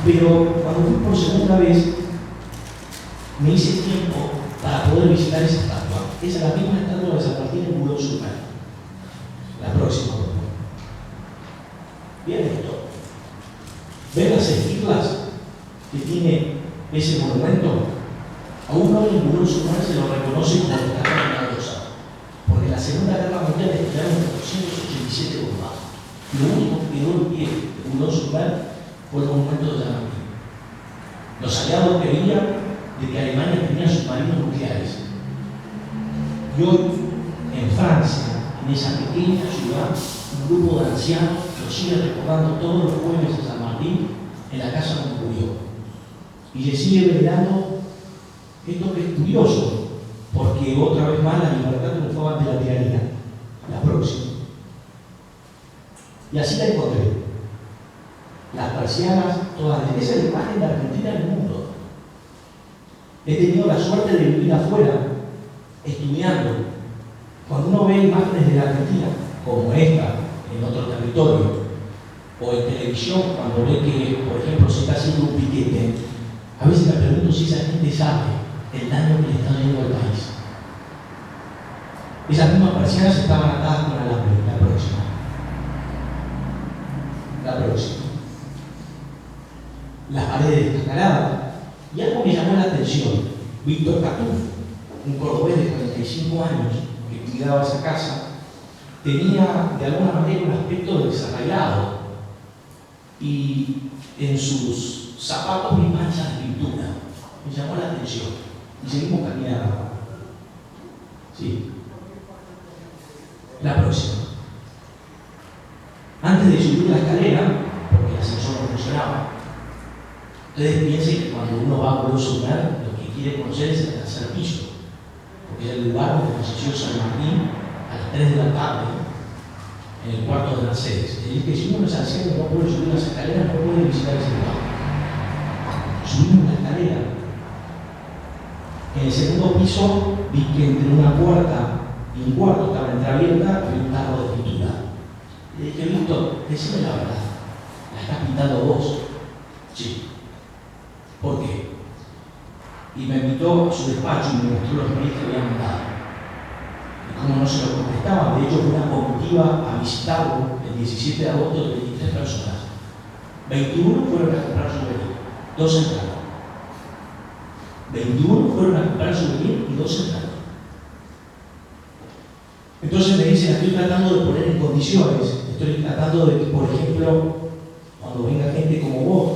Pero cuando fui por segunda vez, me hice tiempo para poder visitar esa estatua. Esa es la misma estatua de San Martín en Boulogne-sur-Mer. La próxima. Bien esto. ¿Ven las esquilas que tiene ese monumento? A un hombre en Boulogne-sur-Mer se lo reconoce como la estatua milagrosa, porque en la Segunda Guerra Mundial estrellaron 487 bombas. Lo único que quedó en pie de Boulogne-sur-Mer fue el monumento de San Martín. Los aliados creían de que Alemania tenía submarinos nucleares. Y hoy, en Francia, en esa pequeña ciudad, un grupo de ancianos lo sigue recordando todos los jueves a San Martín en la casa donde murió. Y le sigue venerando esto que es curioso, porque otra vez más la libertad triunfaba ante la tiranía. La próxima. Y así la encontré. Las persianas, todas. Esa es la imagen de Argentina en el mundo. He tenido la suerte de vivir afuera, estudiando. Cuando uno ve imágenes de la Argentina, como esta, en otro territorio, o en televisión, cuando ve que, por ejemplo, se está haciendo un piquete, a veces me pregunto si esa gente sabe el daño que le está haciendo al país. Esas mismas persianas estaban atadas con alambre. La próxima. La próxima. Las paredes descaladas. Y algo me llamó la atención. Víctor Catún, un cordobés de 45 años que cuidaba esa casa, tenía de alguna manera un aspecto desarraigado y en sus zapatos vi manchas de pintura. Me llamó la atención y seguimos caminando. Sí. La próxima. Antes de subir la escalera, porque el ascensor no funcionaba, ustedes piensen que cuando uno va a Boulogne-sur-Mer, lo que quiere conocer es el tercer piso, porque es el lugar donde nació San Martín a las 3 de la tarde, en el cuarto de Mercedes. Es decir, que si uno es anciano y no puede subir las escaleras, no puede visitar ese lugar. Subimos la escalera. En el segundo piso vi que entre una puerta y un cuarto estaba entreabierta, había un tarro de pintura. Le dije, Víctor, decime la verdad, ¿la estás pintando vos? Sí. ¿Por qué? Y me invitó a su despacho y me mostró los mails que había mandado. Y como no se lo contestaba, de hecho fue una comitiva a visitarlo el 17 de agosto de 23 personas. 21 fueron a comprar souvenir, 2 entraron. 21 fueron a comprar souvenir y 2 entraron. Entonces me dicen, estoy tratando de poner en condiciones, estoy tratando de que, por ejemplo, cuando venga gente como vos,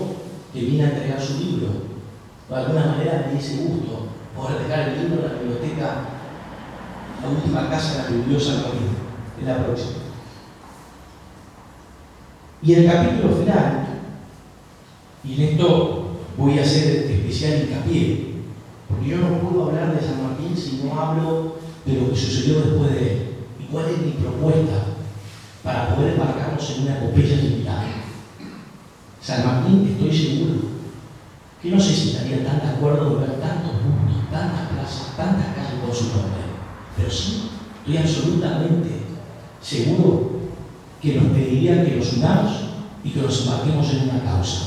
que viene a entregar su libro, de alguna manera me dice gusto poder dejar el libro en la biblioteca, la última casa de la que vivió San Martín, en la próxima. Y el capítulo final, y en esto voy a hacer especial hincapié, porque yo no puedo hablar de San Martín si no hablo de lo que sucedió después de él. ¿Y cuál es mi propuesta para poder embarcarnos en una epopeya similar? San Martín, estoy seguro que no sé si estaría tan de acuerdo de ver tantos mundos, tantas plazas, tantas calles con su nombre, pero sí, estoy absolutamente seguro que nos pediría que nos unamos y que nos embarquemos en una causa.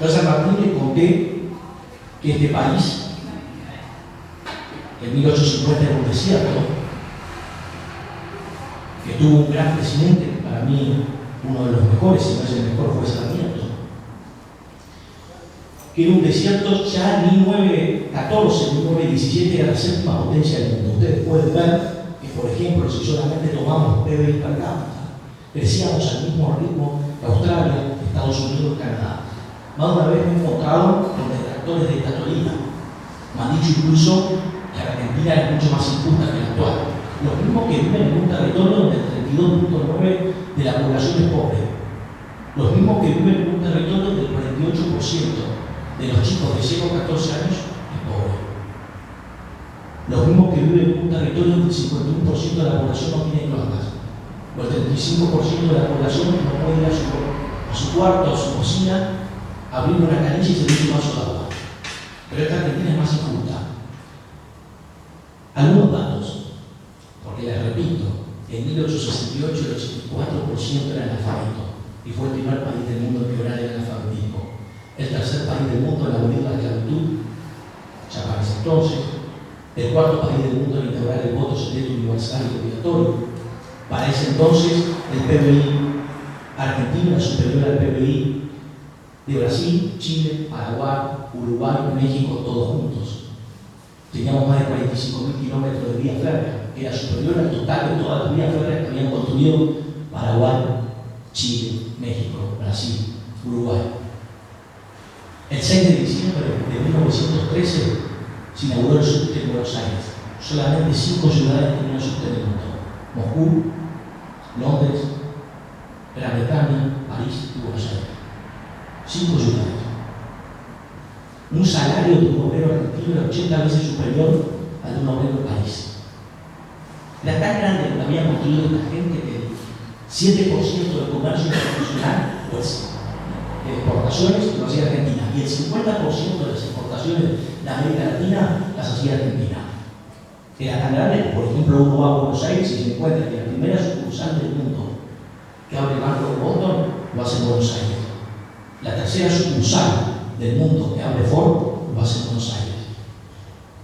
Yo a San Martín le conté que este país, en 1850 era un desierto, que tuvo un gran presidente, que para mí uno de los mejores, si no es el mejor, fue Sarmiento, que era un desierto ya en 1914, 1917 era la séptima potencia del mundo. Ustedes pueden ver que, por ejemplo, si solamente tomamos PBI per cápita, crecíamos al mismo ritmo que Australia, Estados Unidos, Canadá. Más de una vez me he encontrado con detractores de esta teoría. Me han dicho incluso que Argentina es mucho más injusta que la actual. Los mismos que viven en un territorio donde el 32.9% de la población es pobre. Los mismos que viven en un territorio donde el 48% de los chicos de 0 a 14 años es pobre. Los mismos que viven en un territorio donde el 51% de la población no tiene cloacas. O el 35% de la población no puede ir a su cuarto, a su cocina, abrir una canilla y servir un vaso de agua. Pero esta Argentina es más injusta. Algunos datos, porque les repito, en 1868 el 84% era analfabeto y fue el primer país del mundo en quebrar el analfabetismo. El tercer país del mundo en abolir la esclavitud, ya para ese entonces. El cuarto país del mundo en integrar el voto secreto universal y obligatorio. Para ese entonces, el PBI argentino era superior al PBI de Brasil, Chile, Paraguay, Uruguay y México, todos juntos. Teníamos más de 45.000 kilómetros de vía férrea, que era superior al total de todas las vías férreas que habían construido Paraguay, Chile, México, Brasil, Uruguay. El 6 de diciembre de 1913 se inauguró el subte en Buenos Aires. Solamente 5 ciudades tenían subte en el mundo: Moscú, Londres, Gran Bretaña, París y Buenos Aires. 5 ciudades. Un salario de un obrero argentino era 80 veces superior al de un obrero en París. Era tan grande lo que había construido esta gente que el 7% del comercio internacional, pues, de exportaciones lo hacía Argentina, y el 50% de las exportaciones de América Latina las hacía Argentina. Era tan grande que, por ejemplo, uno va a Buenos Aires y se encuentra que la primera sucursal del mundo que abre el Banco de Boston lo hace en Buenos Aires. La tercera sucursal del mundo que abre Ford lo hace en Buenos Aires.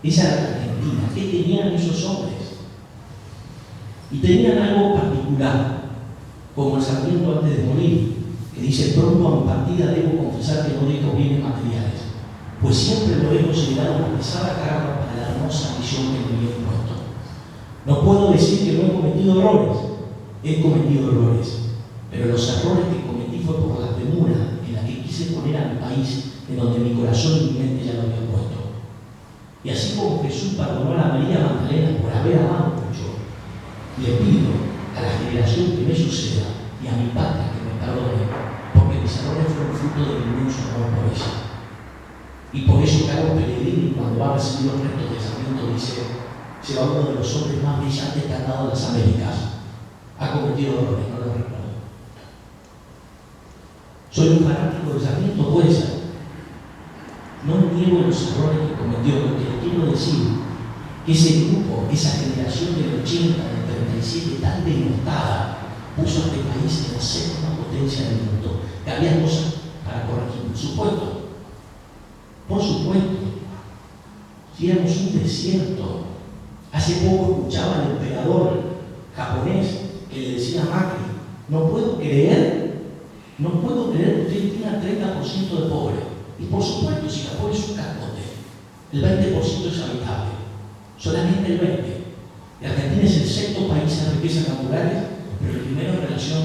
Esa era la Argentina. ¿Qué tenían esos hombres? Y tenían algo particular, como el Sarmiento antes de morir, que dice: pronto a mi partida debo confesar que no dejo bienes materiales, pues siempre lo he considerado una pesada carga para la hermosa misión que me había impuesto. No puedo decir que no he cometido errores, he cometido errores, pero los errores que cometí fue por la premura en la que quise poner a mi país en donde mi corazón y mi mente ya lo habían puesto. Y así como Jesús perdonó a la María Magdalena por haber amado mucho, le pido a la generación que me suceda y a mi patria que me perdone, porque mis errores fueron fruto de mi inmenso amor por ella. Y por eso Carlos Pellegrini, cuando va a recibir los restos de Sarmiento, dice: será uno de los hombres más brillantes que han dado las Américas. Ha cometido errores, no lo recuerdo. Soy un fanático de Sarmiento, puede ser. No niego los errores que cometió, lo que le quiero decir que ese grupo, esa generación del 80, del 37, tan denostada, puso a este país en la séptima potencia del mundo. Que había cosas para corregir, por supuesto. Por supuesto. Si éramos un desierto. Hace poco escuchaba al emperador japonés que le decía a Macri: no puedo creer que usted tenga 30% de pobre. Y por supuesto, si Japón es un cascote, el 20% es habitable, solamente el 20%. Y Argentina es el sexto país en riquezas naturales, pero el primero en relación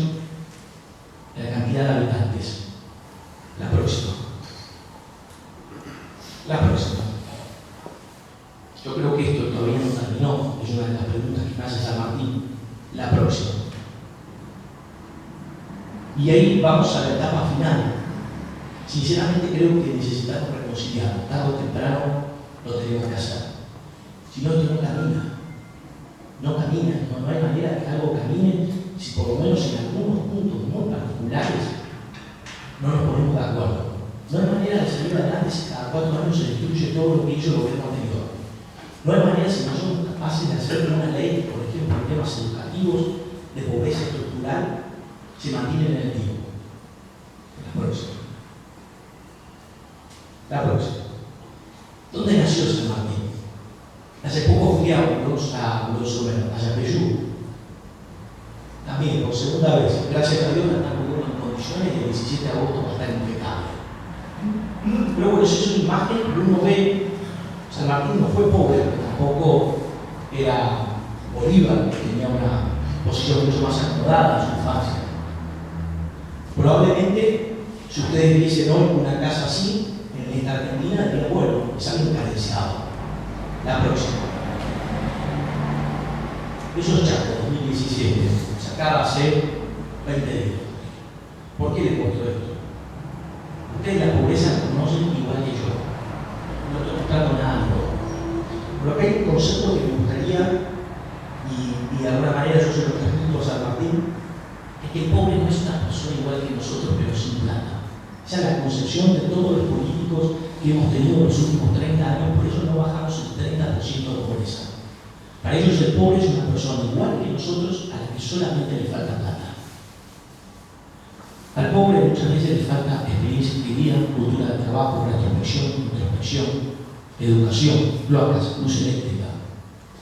a la cantidad de habitantes. La próxima. Yo creo que esto todavía no terminó, es una de las preguntas que me hace San Martín. La próxima. Y ahí vamos a la etapa final. Sinceramente creo que necesitamos reconciliarnos. Tarde o temprano lo tenemos que hacer. Si no, esto no camina. No hay manera de que algo camine si por lo menos en algunos puntos muy particulares no nos ponemos de acuerdo. No hay manera de salir adelante si cada 4 años se destruye todo lo que hizo el gobierno anterior. No hay manera si no somos capaces de hacer una ley, por ejemplo, en temas educativos de pobreza estructural, se mantiene en el tiempo. La próxima. ¿Dónde nació San Martín? Hace poco fui a Yapeyú. También, por segunda vez, gracias a Dios, me están poniendo en condiciones y el 17 de agosto va a estar impecable. Pero bueno, si es una imagen, uno ve, San Martín no fue pobre, tampoco era Bolívar, que tenía una posición mucho más acomodada en su infancia. Probablemente, si ustedes dicen hoy una casa así, en esta Argentina, diría: bueno, es algo carenciado. La próxima. Eso es Chaco, 2017, sacada hace 20 días. ¿Por qué les muestro esto? Ustedes la pobreza la conocen igual que yo. No estoy mostrando nada nuevo. Pero acá hay un concepto que me gustaría, y de alguna manera yo se lo transmito a San Martín, es que el pobre no es una persona igual que nosotros, pero sin plata. Esa es la concepción de todos los políticos que hemos tenido en los últimos 30 años, por eso no bajamos el 30% de pobreza. Para ellos el pobre es una persona igual que nosotros a la que solamente le falta plata. Al pobre muchas veces le falta experiencia de vida, cultura de trabajo, retrospección, introspección, educación, cloacas, luz eléctrica,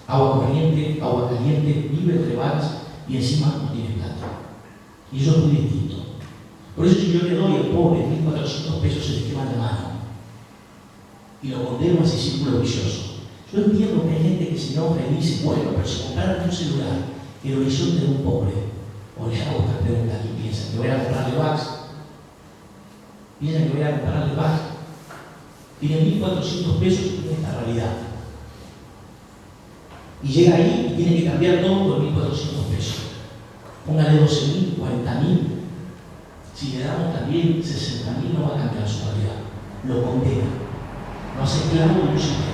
agua caliente, vive entre bares y encima no tiene plata. Y eso es muy distinto. Por eso si yo le doy al pobre 1.400 pesos se le quema la mano y lo condeno a ese círculo vicioso. Yo entiendo que hay gente que se enoja y dice, bueno, pero si compraran un celular, el horizonte de un pobre, o les hago esta pregunta, ¿quién piensa? ¿Que voy a comprarle Vax? ¿Piensan que voy a comprarle Vax? Tiene 1.400 pesos y tiene esta realidad. Y llega ahí y tiene que cambiar todo por 1.400 pesos. Póngale 12.000, 40.000. Si le damos también 60.000 no va a cambiar su realidad. Lo condena. Lo hace esclavo de un sistema.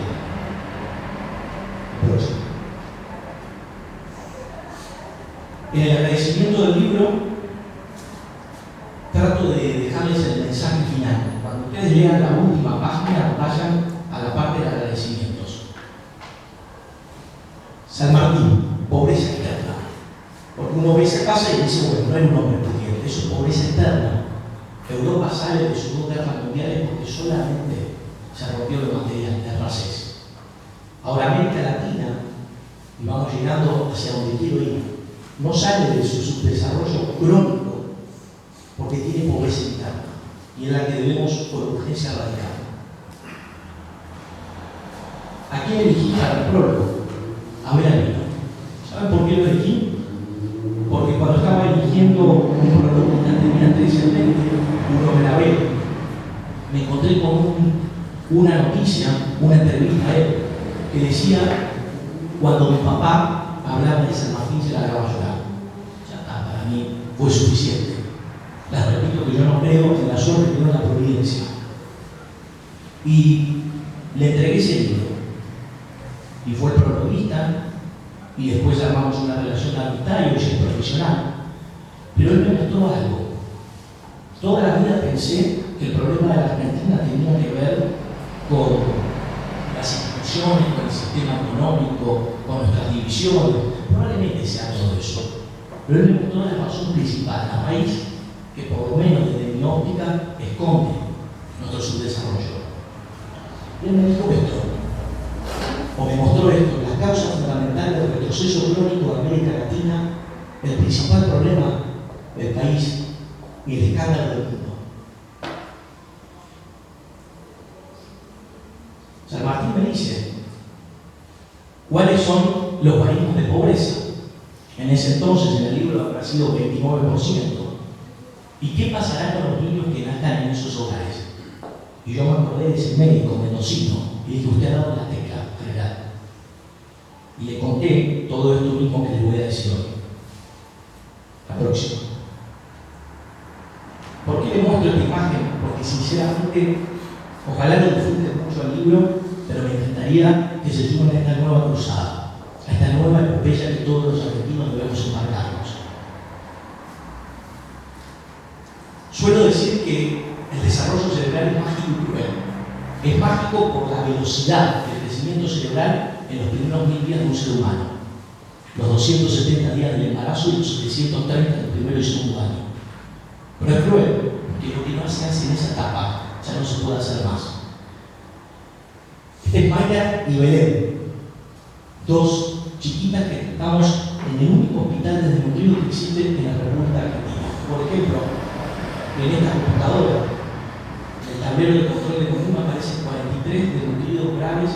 En el agradecimiento del libro trato de dejarles el mensaje final. Cuando ustedes lean la última página, vayan a la parte de agradecimientos. San Martín, pobreza externa. Porque uno ve esa casa y dice, bueno, no es un hombre pudiente, eso es pobreza externa. Europa sale de sus 2 guerras mundiales porque solamente se rompió de material, de raíces. Ahora América Latina, y vamos llegando hacia donde quiero ir, no sale de su subdesarrollo crónico porque tiene pobreza interna y es la que debemos por urgencia erradicar. ¿A quién elegí para el prólogo? A ver a mí. ¿Saben por qué lo elegí? Porque cuando estaba eligiendo un prólogo que tenía anteriormente, uno me la ve, me encontré con una noticia, una entrevista a él, que decía, cuando mi papá hablaba de San Martín se la acababa a llorar. Ya está, para mí fue suficiente. Les repito que yo no creo en la suerte, creo en la providencia. Y le entregué ese libro. Y fue el prologuista, y después armamos una relación de amistad y hoy es profesional. Pero él me mostró algo. Toda la vida pensé que el problema de la Argentina tenía que ver con las instituciones, con el sistema económico, con nuestras divisiones. Probablemente sea todo eso. Pero él me mostró la razón principal, la raíz que por lo menos desde mi óptica esconde nuestro subdesarrollo. Y él me dijo esto, o me mostró esto, las causas fundamentales del retroceso crónico de América Latina, el principal problema del país y el escándalo del mundo. San Martín me dice cuáles son los baremos de pobreza. En ese entonces, en el libro habrá sido 29%. ¿Y qué pasará con los niños que nazcan en esos hogares? Y yo me acordé de ese médico mendocino y dije, usted ha dado la tecla, general. Y le conté todo esto mismo que les voy a decir hoy. La próxima. ¿Por qué le muestro esta imagen? Porque sinceramente, ojalá no disfruten mucho el libro, pero me encantaría que se sumen a esta nueva cruzada, a esta nueva epopeya que todos los argentinos debemos embarcarnos. Suelo decir que el desarrollo cerebral es mágico y cruel. Es mágico por la velocidad del crecimiento cerebral en los primeros 1000 días de un ser humano, los 270 días del embarazo y los 730 del primero y segundo año. Pero es cruel, porque lo que no se hace en esa etapa ya no se puede hacer más. Este es Mayra y Belén, 2 chiquitas que estamos en el único hospital de desnutrido que existe en la República Argentina. Por ejemplo, en esta computadora, en el tablero de control de consumo aparecen 43 desnutridos graves,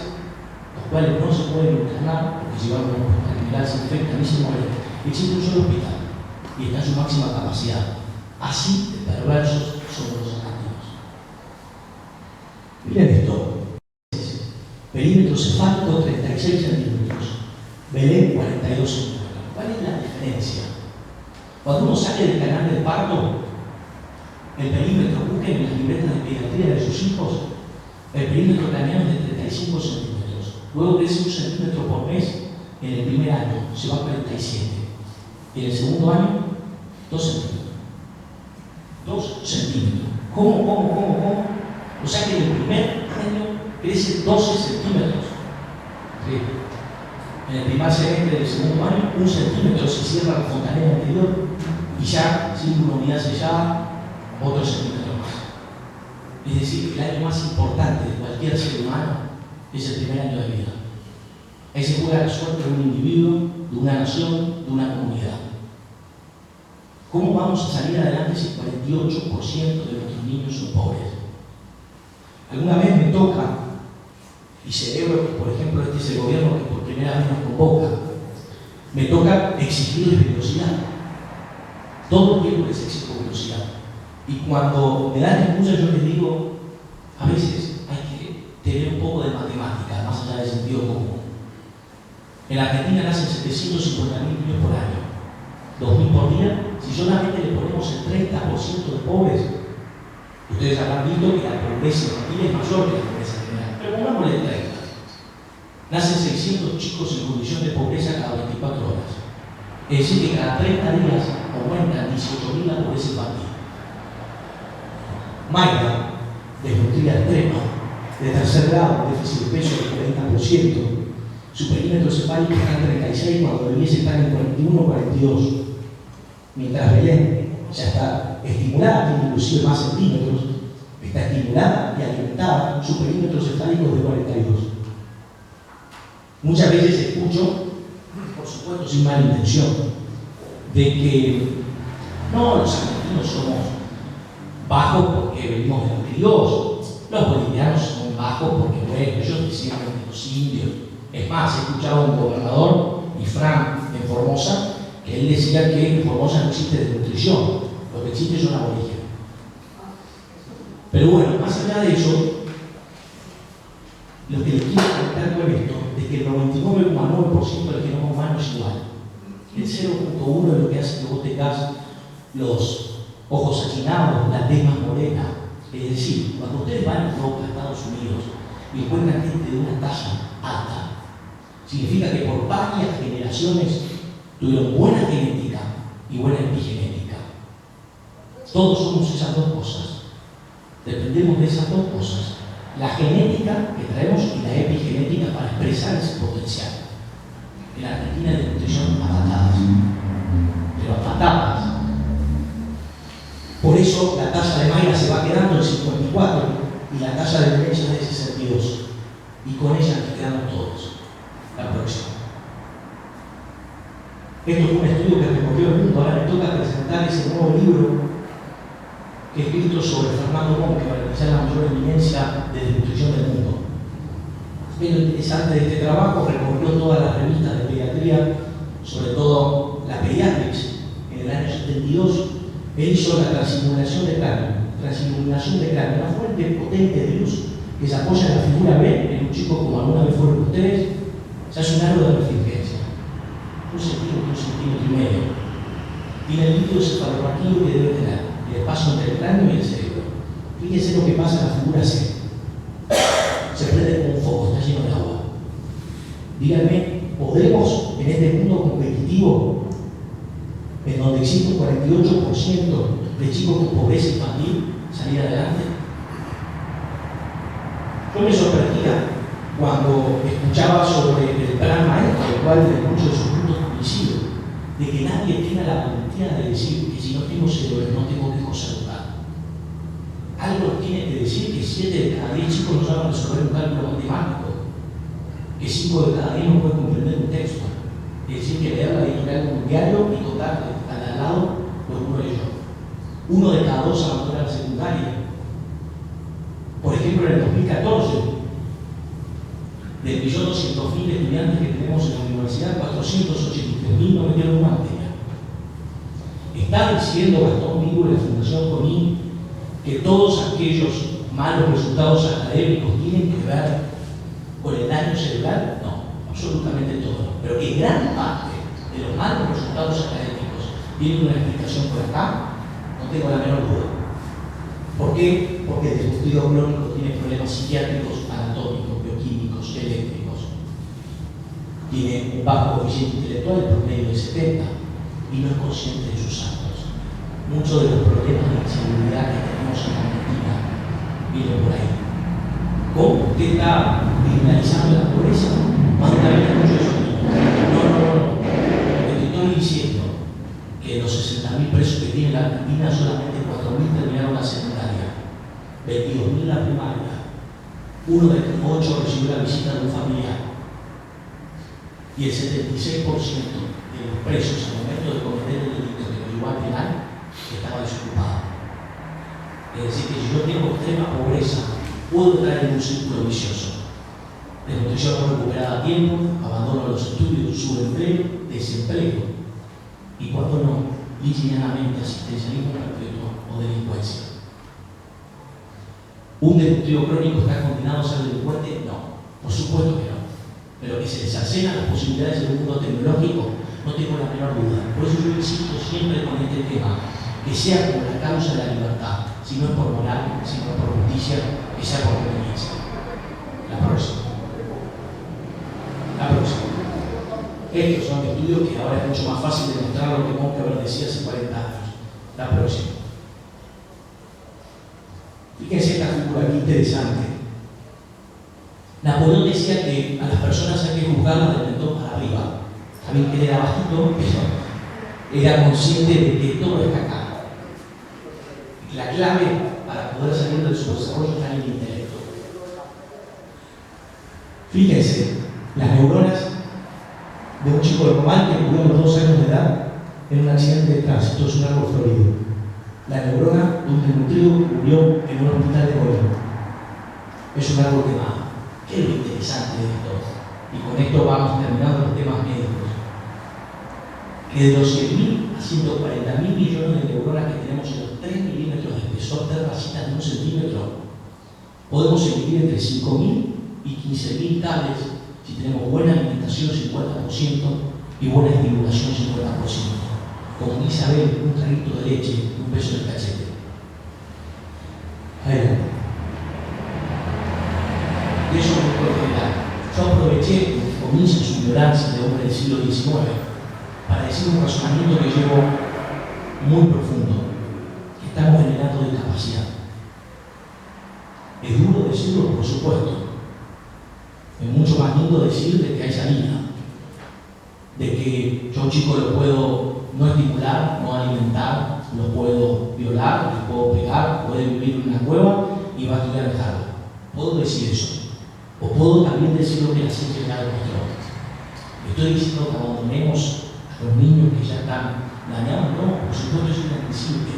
los cuales no se pueden internar porque si van a un hospital general se infectan y se mueren. Existe un solo hospital y está en su máxima capacidad. Así de perversos somos los argentinos. Miren esto. Perímetro cefálico 36 centímetros. Belén 42 centímetros. ¿Cuál es la diferencia? Cuando uno sale del canal del parto, el perímetro, busquen en las libretas de pediatría de sus hijos, el perímetro craneano es de 35 centímetros. Luego crece 1 centímetro por mes en el primer año, se va a 47. En el segundo año, 2 centímetros. 2 centímetros. ¿Cómo? O sea que en el primer año crece 12 centímetros. ¿Sí? En el primer semestre del segundo año, 1 centímetro se cierra la fontanela anterior y ya, sin una unidad sellada, otro centímetro más. Es decir, el año más importante de cualquier ser humano es el primer año de vida. Ahí se juega la suerte de un individuo, de una nación, de una comunidad. ¿Cómo vamos a salir adelante si el 48% de nuestros niños son pobres? Alguna vez me toca, y celebro que, por ejemplo, este es el gobierno que por primera vez nos convoca, me toca exigirles velocidad. Todo el tiempo les exijo velocidad. Y cuando me dan excusas, yo les digo, a veces hay que tener un poco de matemática, más allá del sentido común. En la Argentina nacen 750.000 niños por año, 2.000 por día. Si solamente le ponemos el 30% de pobres, ustedes habrán visto que la pobreza infantil es mayor que la pobreza general, pero pongámosle 30. Nacen 600 chicos en condición de pobreza cada 24 horas. Es decir, que cada 30 días aumentan 18.000 la pobreza infantil. Mayra, desnutrida extrema, de tercer grado, déficit de peso del 40%, su perímetro cefálico está en 36 cuando debiese estar en 41 o 42. Mientras Belén ya está estimulada, tiene inclusive más centímetros, está estimulada y alimentada, su perímetro cefálico es de 42. Muchas veces escucho, por supuesto sin mala intención, de que no, los argentinos somos bajos porque venimos de los criollos, los bolivianos son bajos porque, bueno, ellos decían de los indios. Es más, he escuchado a un gobernador, Ifrán, en Formosa, que él decía que en Formosa no existe desnutrición, lo que existe son aborígenes. Pero bueno, más allá de eso, lo que les quiero comentar con esto es que el 99,9% del genoma humano es igual. El 0,1% es lo que hace que vos tengas los ojos achinados, la tez más morena. Es decir, cuando ustedes van a Europa, a Estados Unidos, y encuentran gente de una talla alta, significa que por varias generaciones tuvieron buena genética y buena epigenética. Todos somos esas dos cosas. Dependemos de esas dos cosas. La genética que traemos y la epigenética para expresar ese potencial. En la Argentina de nutrición a patadas. Pero a patadas. Por eso la talla de Mayra se va quedando en 54 y la talla de Belén es de 62. Y con ella nos quedamos todos. La próxima. Esto fue un estudio que recorrió el mundo. Ahora me toca presentar ese nuevo libro que he escrito sobre Fernando Monge, para que sea la mayor eminencia de desnutrición del mundo. Pero lo interesante de este trabajo, recorrió todas las revistas de pediatría, sobre todo la Pediatrics, en el año 72. Él hizo la transiluminación de cráneo, una fuente potente de luz que se apoya en la figura B, en un chico como alguna vez fueron ustedes, se hace un aro de refrigerencia. 1 centímetro y medio. Tiene el líquido cefalorraquídeo que debe tener, el espacio entre el cráneo y el cerebro. Fíjense lo que pasa en la figura C. Se prende como un foco, está lleno de agua. Díganme, ¿podremos en este mundo competitivo, en donde existe un 48% de chicos con pobreza infantil, salir adelante? Yo me sorprendía cuando escuchaba sobre el plan maestro, el cual de muchos de sus puntos coincido, de que nadie tenga la valentía de decir que si no tengo cerebro no tengo que educar. Algo nos tiene que decir que 7 de cada 10 chicos no saben resolver un cálculo matemático, que 5 de cada 10 no pueden comprender un texto. Es decir, que leer la editorial de un diario y tocar al lado los números y yo. 1 de cada 2 abandona la secundaria. Por ejemplo, en el 2014, del 1.200.000 estudiantes que tenemos en la universidad, 483.000 no metieron una materia. Está diciendo Gastón Vigo de la Fundación CONIN que todos aquellos malos resultados académicos tienen que ver con el daño cerebral. No, absolutamente todo. Pero que gran parte de los malos resultados académicos tiene una explicación por acá, no tengo la menor duda. ¿Por qué? Porque el desnutrido crónico tiene problemas psiquiátricos, anatómicos, bioquímicos, eléctricos. Tiene un bajo coeficiente intelectual, el promedio de 70, y no es consciente de sus actos. Muchos de los problemas de inseguridad que tenemos en Argentina vienen por ahí. ¿Cómo? ¿Usted está criminalizando la pobreza? ¿Cuánta vez escucho eso? No. Lo que te estoy diciendo que de los 60.000 presos que tiene la Argentina, solamente 4.000 terminaron la secundaria, 22.000 la primaria, 1 de cada 8 recibió la visita de un familiar, y el 76% de los presos al momento de cometer el delito que lo llevó al penal estaba desocupado. Es decir, que si yo tengo extrema pobreza, puedo entrar en un círculo vicioso. Desnutrición no recuperada a tiempo, abandono de los estudios, subempleo, desempleo. Y cuando no, linealmente asistencialismo perpetuo o delincuencia. ¿Un desnutrido crónico está condenado a ser delincuente? No, por supuesto que no. Pero que se desarcenan las posibilidades del mundo tecnológico, no tengo la menor duda. Por eso yo insisto siempre con este tema, que sea como la causa de la libertad, si no es por moral, si no es por justicia, que sea por conveniencia. La próxima. Estos son estudios que ahora es mucho más fácil demostrar lo que Monkeberg decía hace 40 años. La próxima. Fíjense esta figura aquí interesante. Napoleón decía que a las personas hay que juzgarlas del mentón para arriba. Saben que él era bajito, pero era consciente de que todo está acá. La clave para poder salir de su desarrollo está en el intelecto. Fíjense, las neuronas de un chico normal que murió a los 2 años de edad en un accidente de tránsito, es un árbol florido. La neurona de un desnutrido murió en un hospital de Colombia. Es un árbol quemado. ¿Qué es lo interesante de esto? Y con esto vamos terminando los temas médicos. Que de los 100.000 a 140.000 millones de neuronas que tenemos en los 3 milímetros de espesor de racitas de 1 centímetro, podemos emitir entre 5.000 y 15.000 cables si tenemos buena alimentación 50% y buena estimulación 50%. Como Isabel, un traguito de leche y un beso en el cachete. Adelante. Y eso no puedo generar. Yo aproveché que comienza su ignorancia de hombre del siglo XIX para decir un razonamiento que llevo muy profundo, que estamos generando discapacidad. Es duro decirlo, por supuesto. Es mucho más lindo decir de que hay salida, de que yo a un chico lo puedo no estimular, no alimentar, lo puedo violar, lo puedo pegar, puede vivir en una cueva y va a estudiar en Harvard. Puedo decir eso. O puedo también decir lo que la ciencia ya demostró. Estoy diciendo que abandonemos a los niños que ya están dañados, no, por supuesto es inadmisible,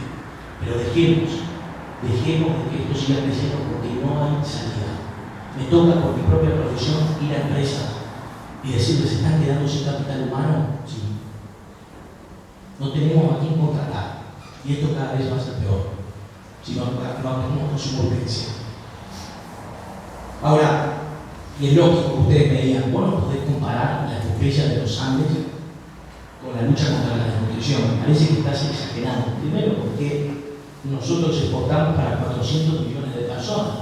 pero dejemos de que esto siga creciendo porque no hay salida. Me toca por mi propia profesión ir a empresas y decirles, ¿se están quedando sin capital humano? Sí. No tenemos a quién contratar y esto cada vez va a ser peor si no hacemos con su urgencia. Ahora, y es lógico que ustedes me digan, bueno, podés comparar la epopeya de los Andes con la lucha contra la desnutrición. Me parece que estás exagerando. Primero, porque nosotros exportamos para 400 millones de personas.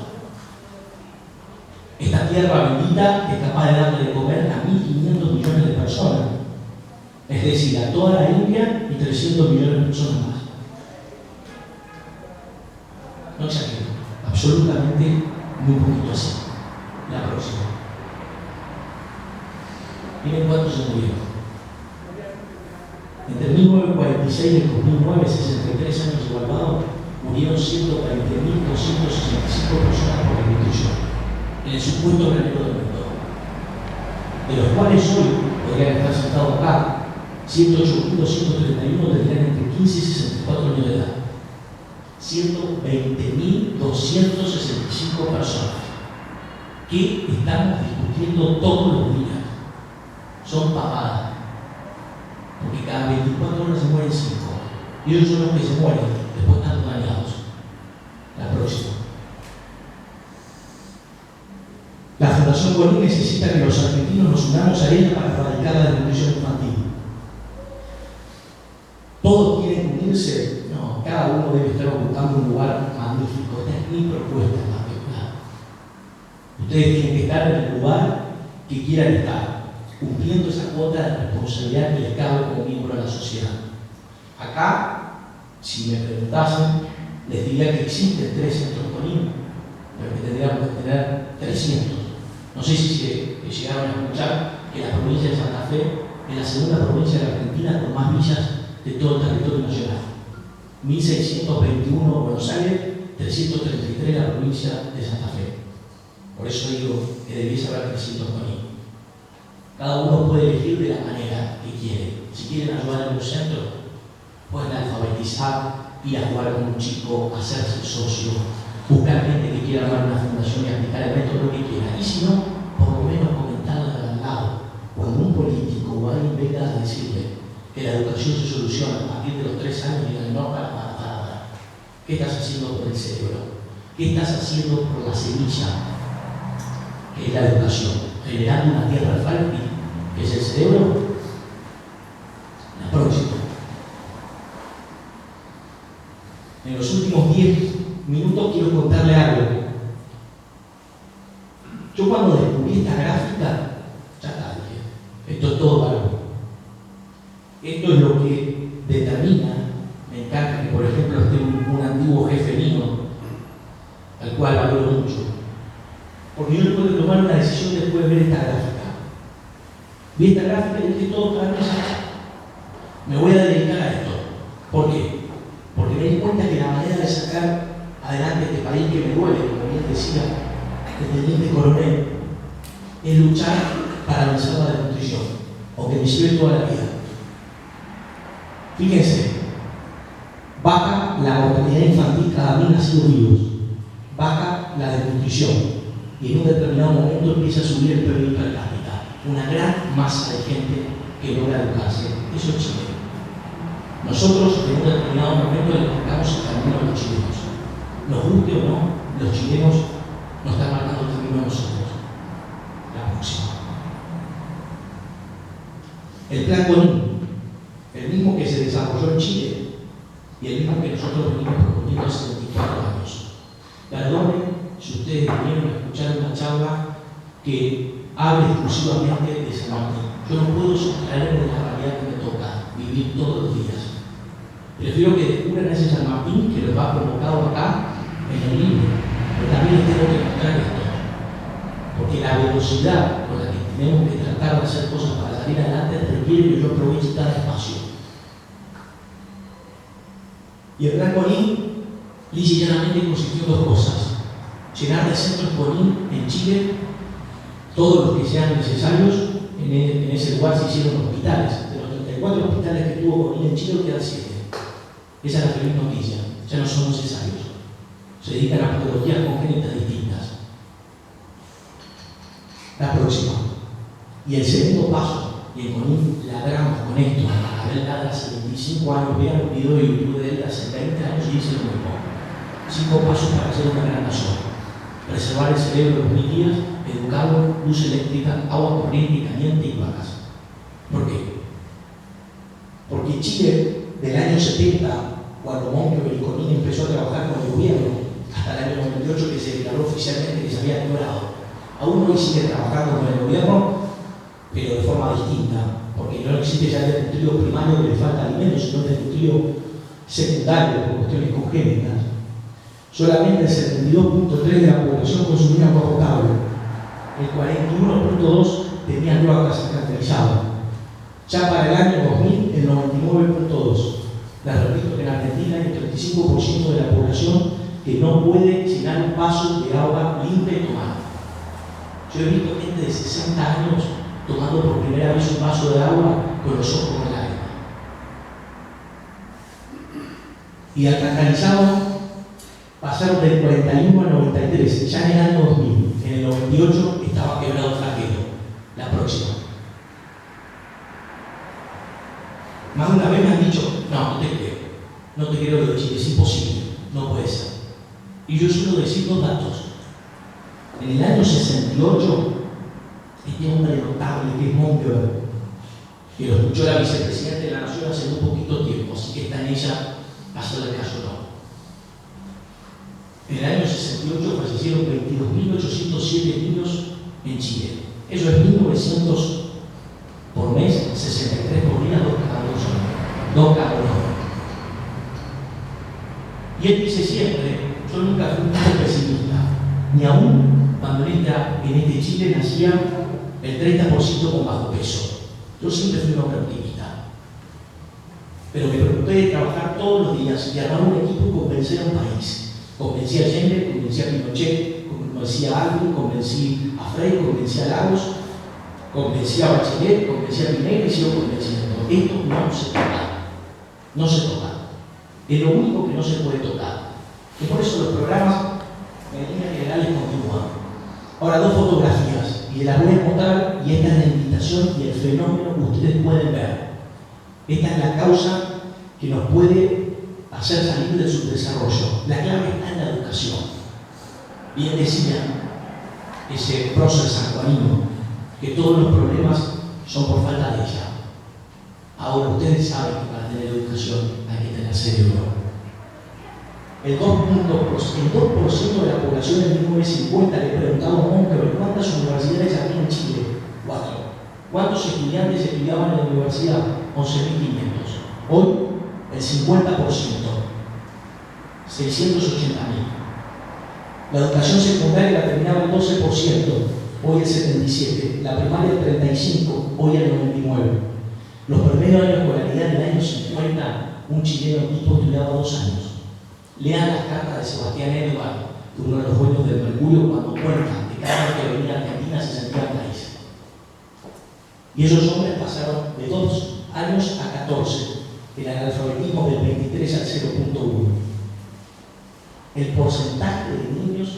Esta tierra bendita es capaz de darle de comer a 1.500 millones de personas. Es decir, a toda la India y 300 millones de personas más. No exagero, absolutamente muy poquito así. La próxima. Miren cuántos se murieron. Entre 1946 y el 2009, 63 años evaluados, murieron 120.265 personas por desnutrición en el supuesto granero del mundo, de los cuales hoy podrían estar sentados acá 108.231 tendrían entre 15 y 64 años de edad. 120.265 personas que estamos discutiendo todos los días. Son pavadas, porque cada 24 horas se mueren 5 y ellos son los que se mueren, después están dañados. La próxima. La Fundación Bonín necesita que los argentinos nos unamos a ella para erradicar la desnutrición infantil. irse, no, cada uno debe estar ocupando un lugar magnífico. Esta es mi propuesta en particular. Ustedes tienen que estar en el lugar que quieran estar, cumpliendo esa cuota de responsabilidad que les cabe como miembro de la sociedad. Acá, si me preguntasen, les diría que existen 3 centros CONIN, pero que tendríamos que tener 300. No sé si se llegaron a escuchar que la provincia de Santa Fe es la segunda provincia de la Argentina con más villas de todo el territorio nacional. 1621 Buenos Aires, 333 la provincia de Santa Fe. Por eso digo que debería haber 300 CONIN. Cada uno puede elegir de la manera que quiere. Si quieren ayudar en un centro, pueden alfabetizar, ir a jugar con un chico, hacerse socio, buscar gente que quiera armar una fundación y aplicar el método lo que quiera. Y si no, por lo menos comentarlo de al lado. Cuando un político o alguien venga a decirle que la educación se soluciona a partir de los 3 años, digan, no, para. ¿Qué estás haciendo por el cerebro? ¿Qué estás haciendo por la semilla, que es la educación? Generando una tierra fértil, que es el cerebro. La próxima. En los últimos 10 minutos quiero contarle algo. Yo cuando descubrí esta gráfica, ya está, dije, esto es todo para mí. Esto es lo que determina, me encanta que por ejemplo esté un antiguo jefe mío, al cual valoro mucho, porque yo no puedo tomar una decisión después de ver esta gráfica. Vi esta gráfica y dije, todo para mí me voy a dedicar a esto. ¿Por qué? Porque me di cuenta que la manera de sacar adelante este país que me duele, como bien decía el teniente coronel, es luchar para vencer la desnutrición, aunque me sirve toda la vida. Fíjense, baja la mortalidad infantil cada 1000 nacidos vivos, baja la desnutrición y en un determinado momento empieza a subir el PBI per cápita. Una gran masa de gente que logra educarse. Eso es Chile. Nosotros en un determinado momento le marcamos el camino a los chilenos. Nos guste o no, los chilenos nos están marcando el camino a nosotros. La próxima. El plan CONIN, el mismo que se desarrolló en Chile y el mismo que nosotros venimos proponiendo hace 24 años. Perdonen si ustedes vinieron a escuchar una charla que hable exclusivamente de San Martín. Yo no puedo sustraerme de la realidad que me toca vivir todos los días. Prefiero que descubran ese San Martín que los va provocado acá en el libro, pero también les tengo que mostrar esto, porque la velocidad con la que tenemos que tratar de hacer cosas para salir adelante requiere que yo aproveche cada espacio. Y el plan CONIN, lisa y llanamente, consistió en 2 cosas: llenar de centros CONIN en Chile todos los que sean necesarios. En ese lugar se hicieron hospitales. De los 34 hospitales que tuvo CONIN en Chile quedan 7. Esa es la feliz noticia, ya no son necesarios. Se dedican a patologías congénitas distintas. La próxima. Y el segundo paso, y el CONIN ladramos con esto, Abel ladra hace 25 años, vean un video de YouTube de él de hace 20 años y dice lo mismo. 5 pasos para hacer una gran nación: preservar el cerebro en 1000 días, educarlo, luz eléctrica, agua corriente y caliente y vacas. ¿Por qué? Porque Chile, del año 70, cuando Moncho y CONIN empezó a trabajar con el gobierno, hasta el año 98 que se declaró oficialmente que se había logrado. Aún hoy sigue trabajando con el gobierno, pero de forma distinta, porque no existe ya el desnutrido primario que le falta alimentos, sino el desnutrido secundario por cuestiones congénitas. Solamente el 72.3% de la población consumía agua potable, el 41.2% tenía cloacas caracterizadas. Ya para el año 2000, el 99.2%. Les repito que en Argentina hay un 35% de la población que no puede llenar un vaso de agua limpia y tomar. Yo he visto gente de 60 años tomando por primera vez un vaso de agua con los ojos en la lágrima. Y alcantarizado pasaron del 41 al 93, ya en el año 2000. En el 98 estaba quebrado Flaquero. La próxima. Más de una vez me han dicho, no te creo, no te creo lo de Chile, es imposible, no puede ser. Y yo suelo decir 2 datos. En el año 68, este hombre notable que es Monkeberg, que lo escuchó la vicepresidenta de la Nación hace muy poquito tiempo, así que está en ella hacerle caso no. En el año 68 fallecieron 22.807 niños en Chile. Eso es 1.900 por mes, 63 por día, 2 cada 2 años. 2 cada 1 hora. Y él dice siempre, yo nunca fui un tipo pesimista, ni aún cuando en este Chile nacía el 30% con bajo peso. Yo siempre fui un hombre optimista. Pero me preocupé de trabajar todos los días y armar un equipo y convencer a un país. Convencí a Allende, convencí a Pinochet, convencí a Alvin, convencí a Frei, convencí a Lagos, convencí a Bachelet, convencí a Pineda y sigo convenciendo. Esto no se toca. No se toca. Es lo único que no se puede tocar. Y por eso los programas en líneas generales continúan. Ahora, 2 fotografías, y las voy a mostrar, y esta es la invitación y el fenómeno que ustedes pueden ver. Esta es la causa que nos puede hacer salir del subdesarrollo. La clave está en la educación. Bien decía ese prócer sanjuanino que todos los problemas son por falta de ella. Ahora ustedes saben que para tener educación hay que tener cerebro. El 2% de la población en 1950 le preguntaba a Monkeberg cuántas universidades había en Chile. 4. ¿Cuántos estudiantes estudiaban en la universidad? 11.500. Hoy, el 50%. 680.000. La educación secundaria la terminaba el 12%, hoy el 77%. La primaria el 35%, hoy el 99%. Los promedios de escolaridad en el año 50, un chileno tipo estudiaba 2 años. Lean las cartas de Sebastián Edward, uno de los dueños del Mercurio, cuando cuenta que cada vez que venía a Argentina se sentía país. Y esos hombres pasaron de 2 años a 14, el analfabetismo del 23 al 0.1. El porcentaje de niños,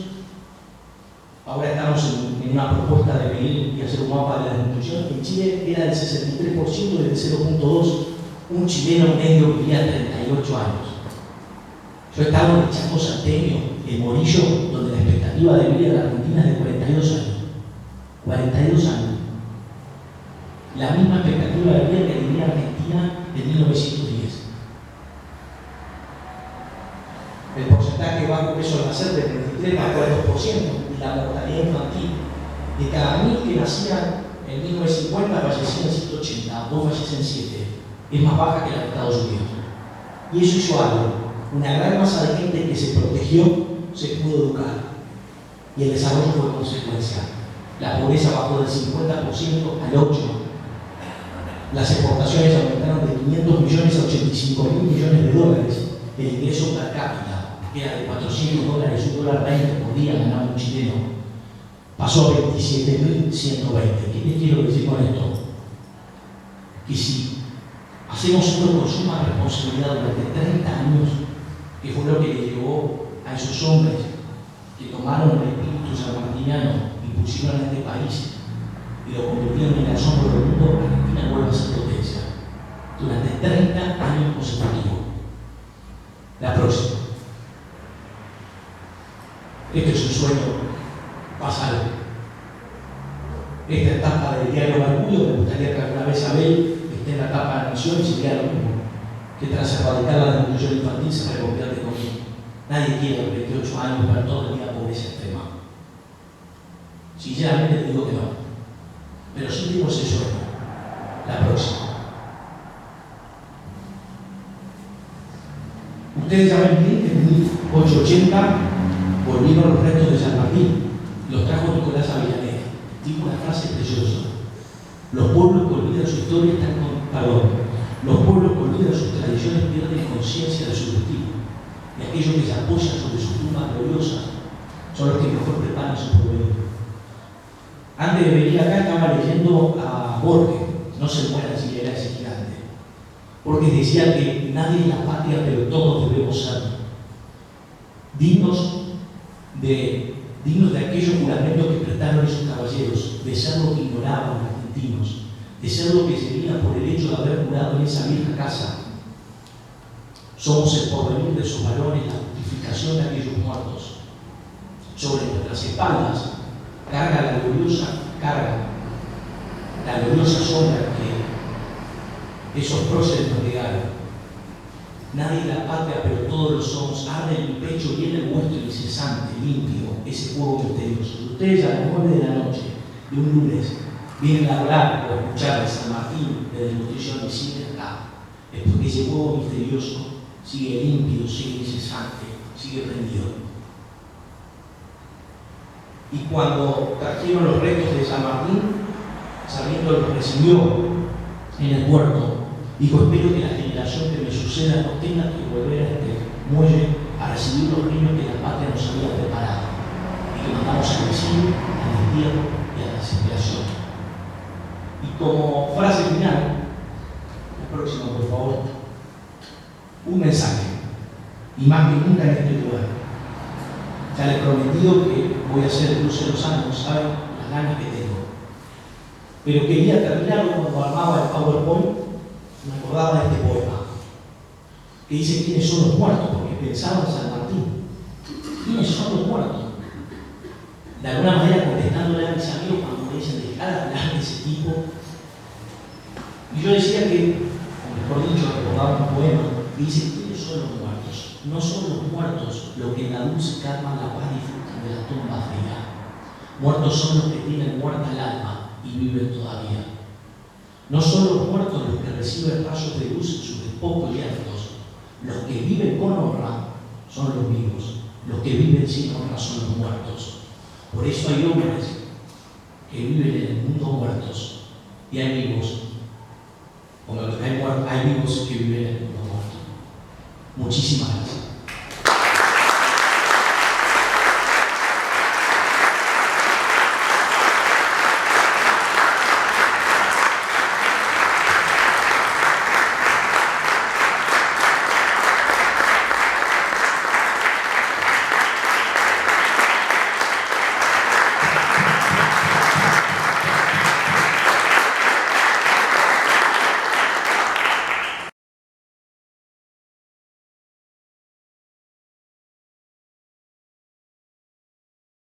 ahora estamos en una propuesta de medir y hacer un mapa de la desnutrición, en Chile era del 63%, del 0.2, un chileno medio vivía 38 años. Yo estaba en el Chaco Santeño, en Morillo, donde la expectativa de vida de la Argentina es de 42 años. 42 años. La misma expectativa de vida que tenía Argentina en 1910. El porcentaje de bajo peso al nacer del 33 a 4%, y la mortalidad infantil. De cada 1000 que nacían en 1950 fallecían 180, 2 fallecen 7. Es más baja que la de Estados Unidos. Y eso hizo algo. Una gran masa de gente que se protegió se pudo educar. Y el desarrollo fue consecuencia. La pobreza bajó del 50% al 8%. Las exportaciones aumentaron de 500 millones a 85.000 millones de dólares. El ingreso per cápita, que era de $400, $1.20 por día ganaba un chileno, pasó a 27.120. ¿Qué les quiero decir con esto? Que si hacemos esto con suma responsabilidad durante 30 años, que fue lo que le llevó a esos hombres que tomaron el espíritu sanmartiniano y pusieron a este país y lo convirtieron en el asombro del mundo, Argentina vuelve a ser potencia durante 30 años consecutivos. La próxima. Este es un sueño pasado. Esta etapa del diario Mercurio, me gustaría que alguna vez Abel esté en la etapa de la Nación y sería lo mismo, que tras erradicar la desnutrición infantil se reconvierte conmigo. Nadie quiere a los 28 años ver todo el día pobreza extrema. Sinceramente te digo que no. Pero sí digo ese sueño. La próxima. Ustedes saben bien que en 1880 volvieron los restos de San Martín. Los trajo Nicolás Avellaneda. Digo una frase preciosa. Los pueblos que olvidan su historia están los pueblos que olvidan sus tradiciones pierden conciencia de su destino. Y aquellos que se apoyan sobre sus tumbas gloriosas son los que mejor preparan su porvenir. Antes de venir acá estaba leyendo a Borges, No se muera si era ese gigante. Borges decía que nadie es la patria, pero todos debemos ser dignos de aquellos juramentos que prestaron esos caballeros, de ser lo que ignoraban los argentinos, de ser lo que sería por el hecho de haber jurado en esa vieja casa. Somos el porvenir de esos varones, la justificación de aquellos muertos. Sobre nuestras espaldas carga la gloriosa sombra que esos próceres nos legaron. Nadie es la patria, pero todos lo somos. Arde en mi pecho, viene el vuestro incesante, limpio, ese fuego misterioso. Si ustedes a las 9 de la noche de un lunes vienen a hablar o a escuchar de San Martín, de Demostración y siguen acá, es porque ese fuego misterioso sigue limpio, sigue incesante, sigue prendido. Y cuando trajeron los restos de San Martín, Sarmiento los recibió en el puerto. Dijo: espero que la generación que me suceda no tenga que volver a este muelle a recibir los niños que la patria nos había preparado y que mandamos al exilio, al destierro y a la desesperación. Y como frase final, la próxima por favor, un mensaje, y más que nunca en este lugar. Ya les he prometido que voy a hacer el cruce de los años, saben las ganas que tengo. Pero quería terminarlo cuando armaba el PowerPoint. Me acordaba de este poema que dice: ¿quiénes son los muertos? Porque pensaba en San Martín. ¿Quiénes son los muertos? De alguna manera contestándole a mis amigos cuando me dicen: dejar de hablar de ese tipo. Y yo decía que, o mejor dicho, recordaba un poema que dice: ¿quiénes son los muertos? No son los muertos los que en la dulce calma la paz disfrutan de la tumba fría. Muertos son los que tienen muerta el alma y viven todavía. No son los muertos los que reciben rayos de luz en sus despojos yertos. Los que viven con honra son los vivos. Los que viven sin honra son los muertos. Por eso hay hombres que viven en el mundo muertos y hay vivos, hay vivos que viven en el mundo muerto. Muchísimas gracias.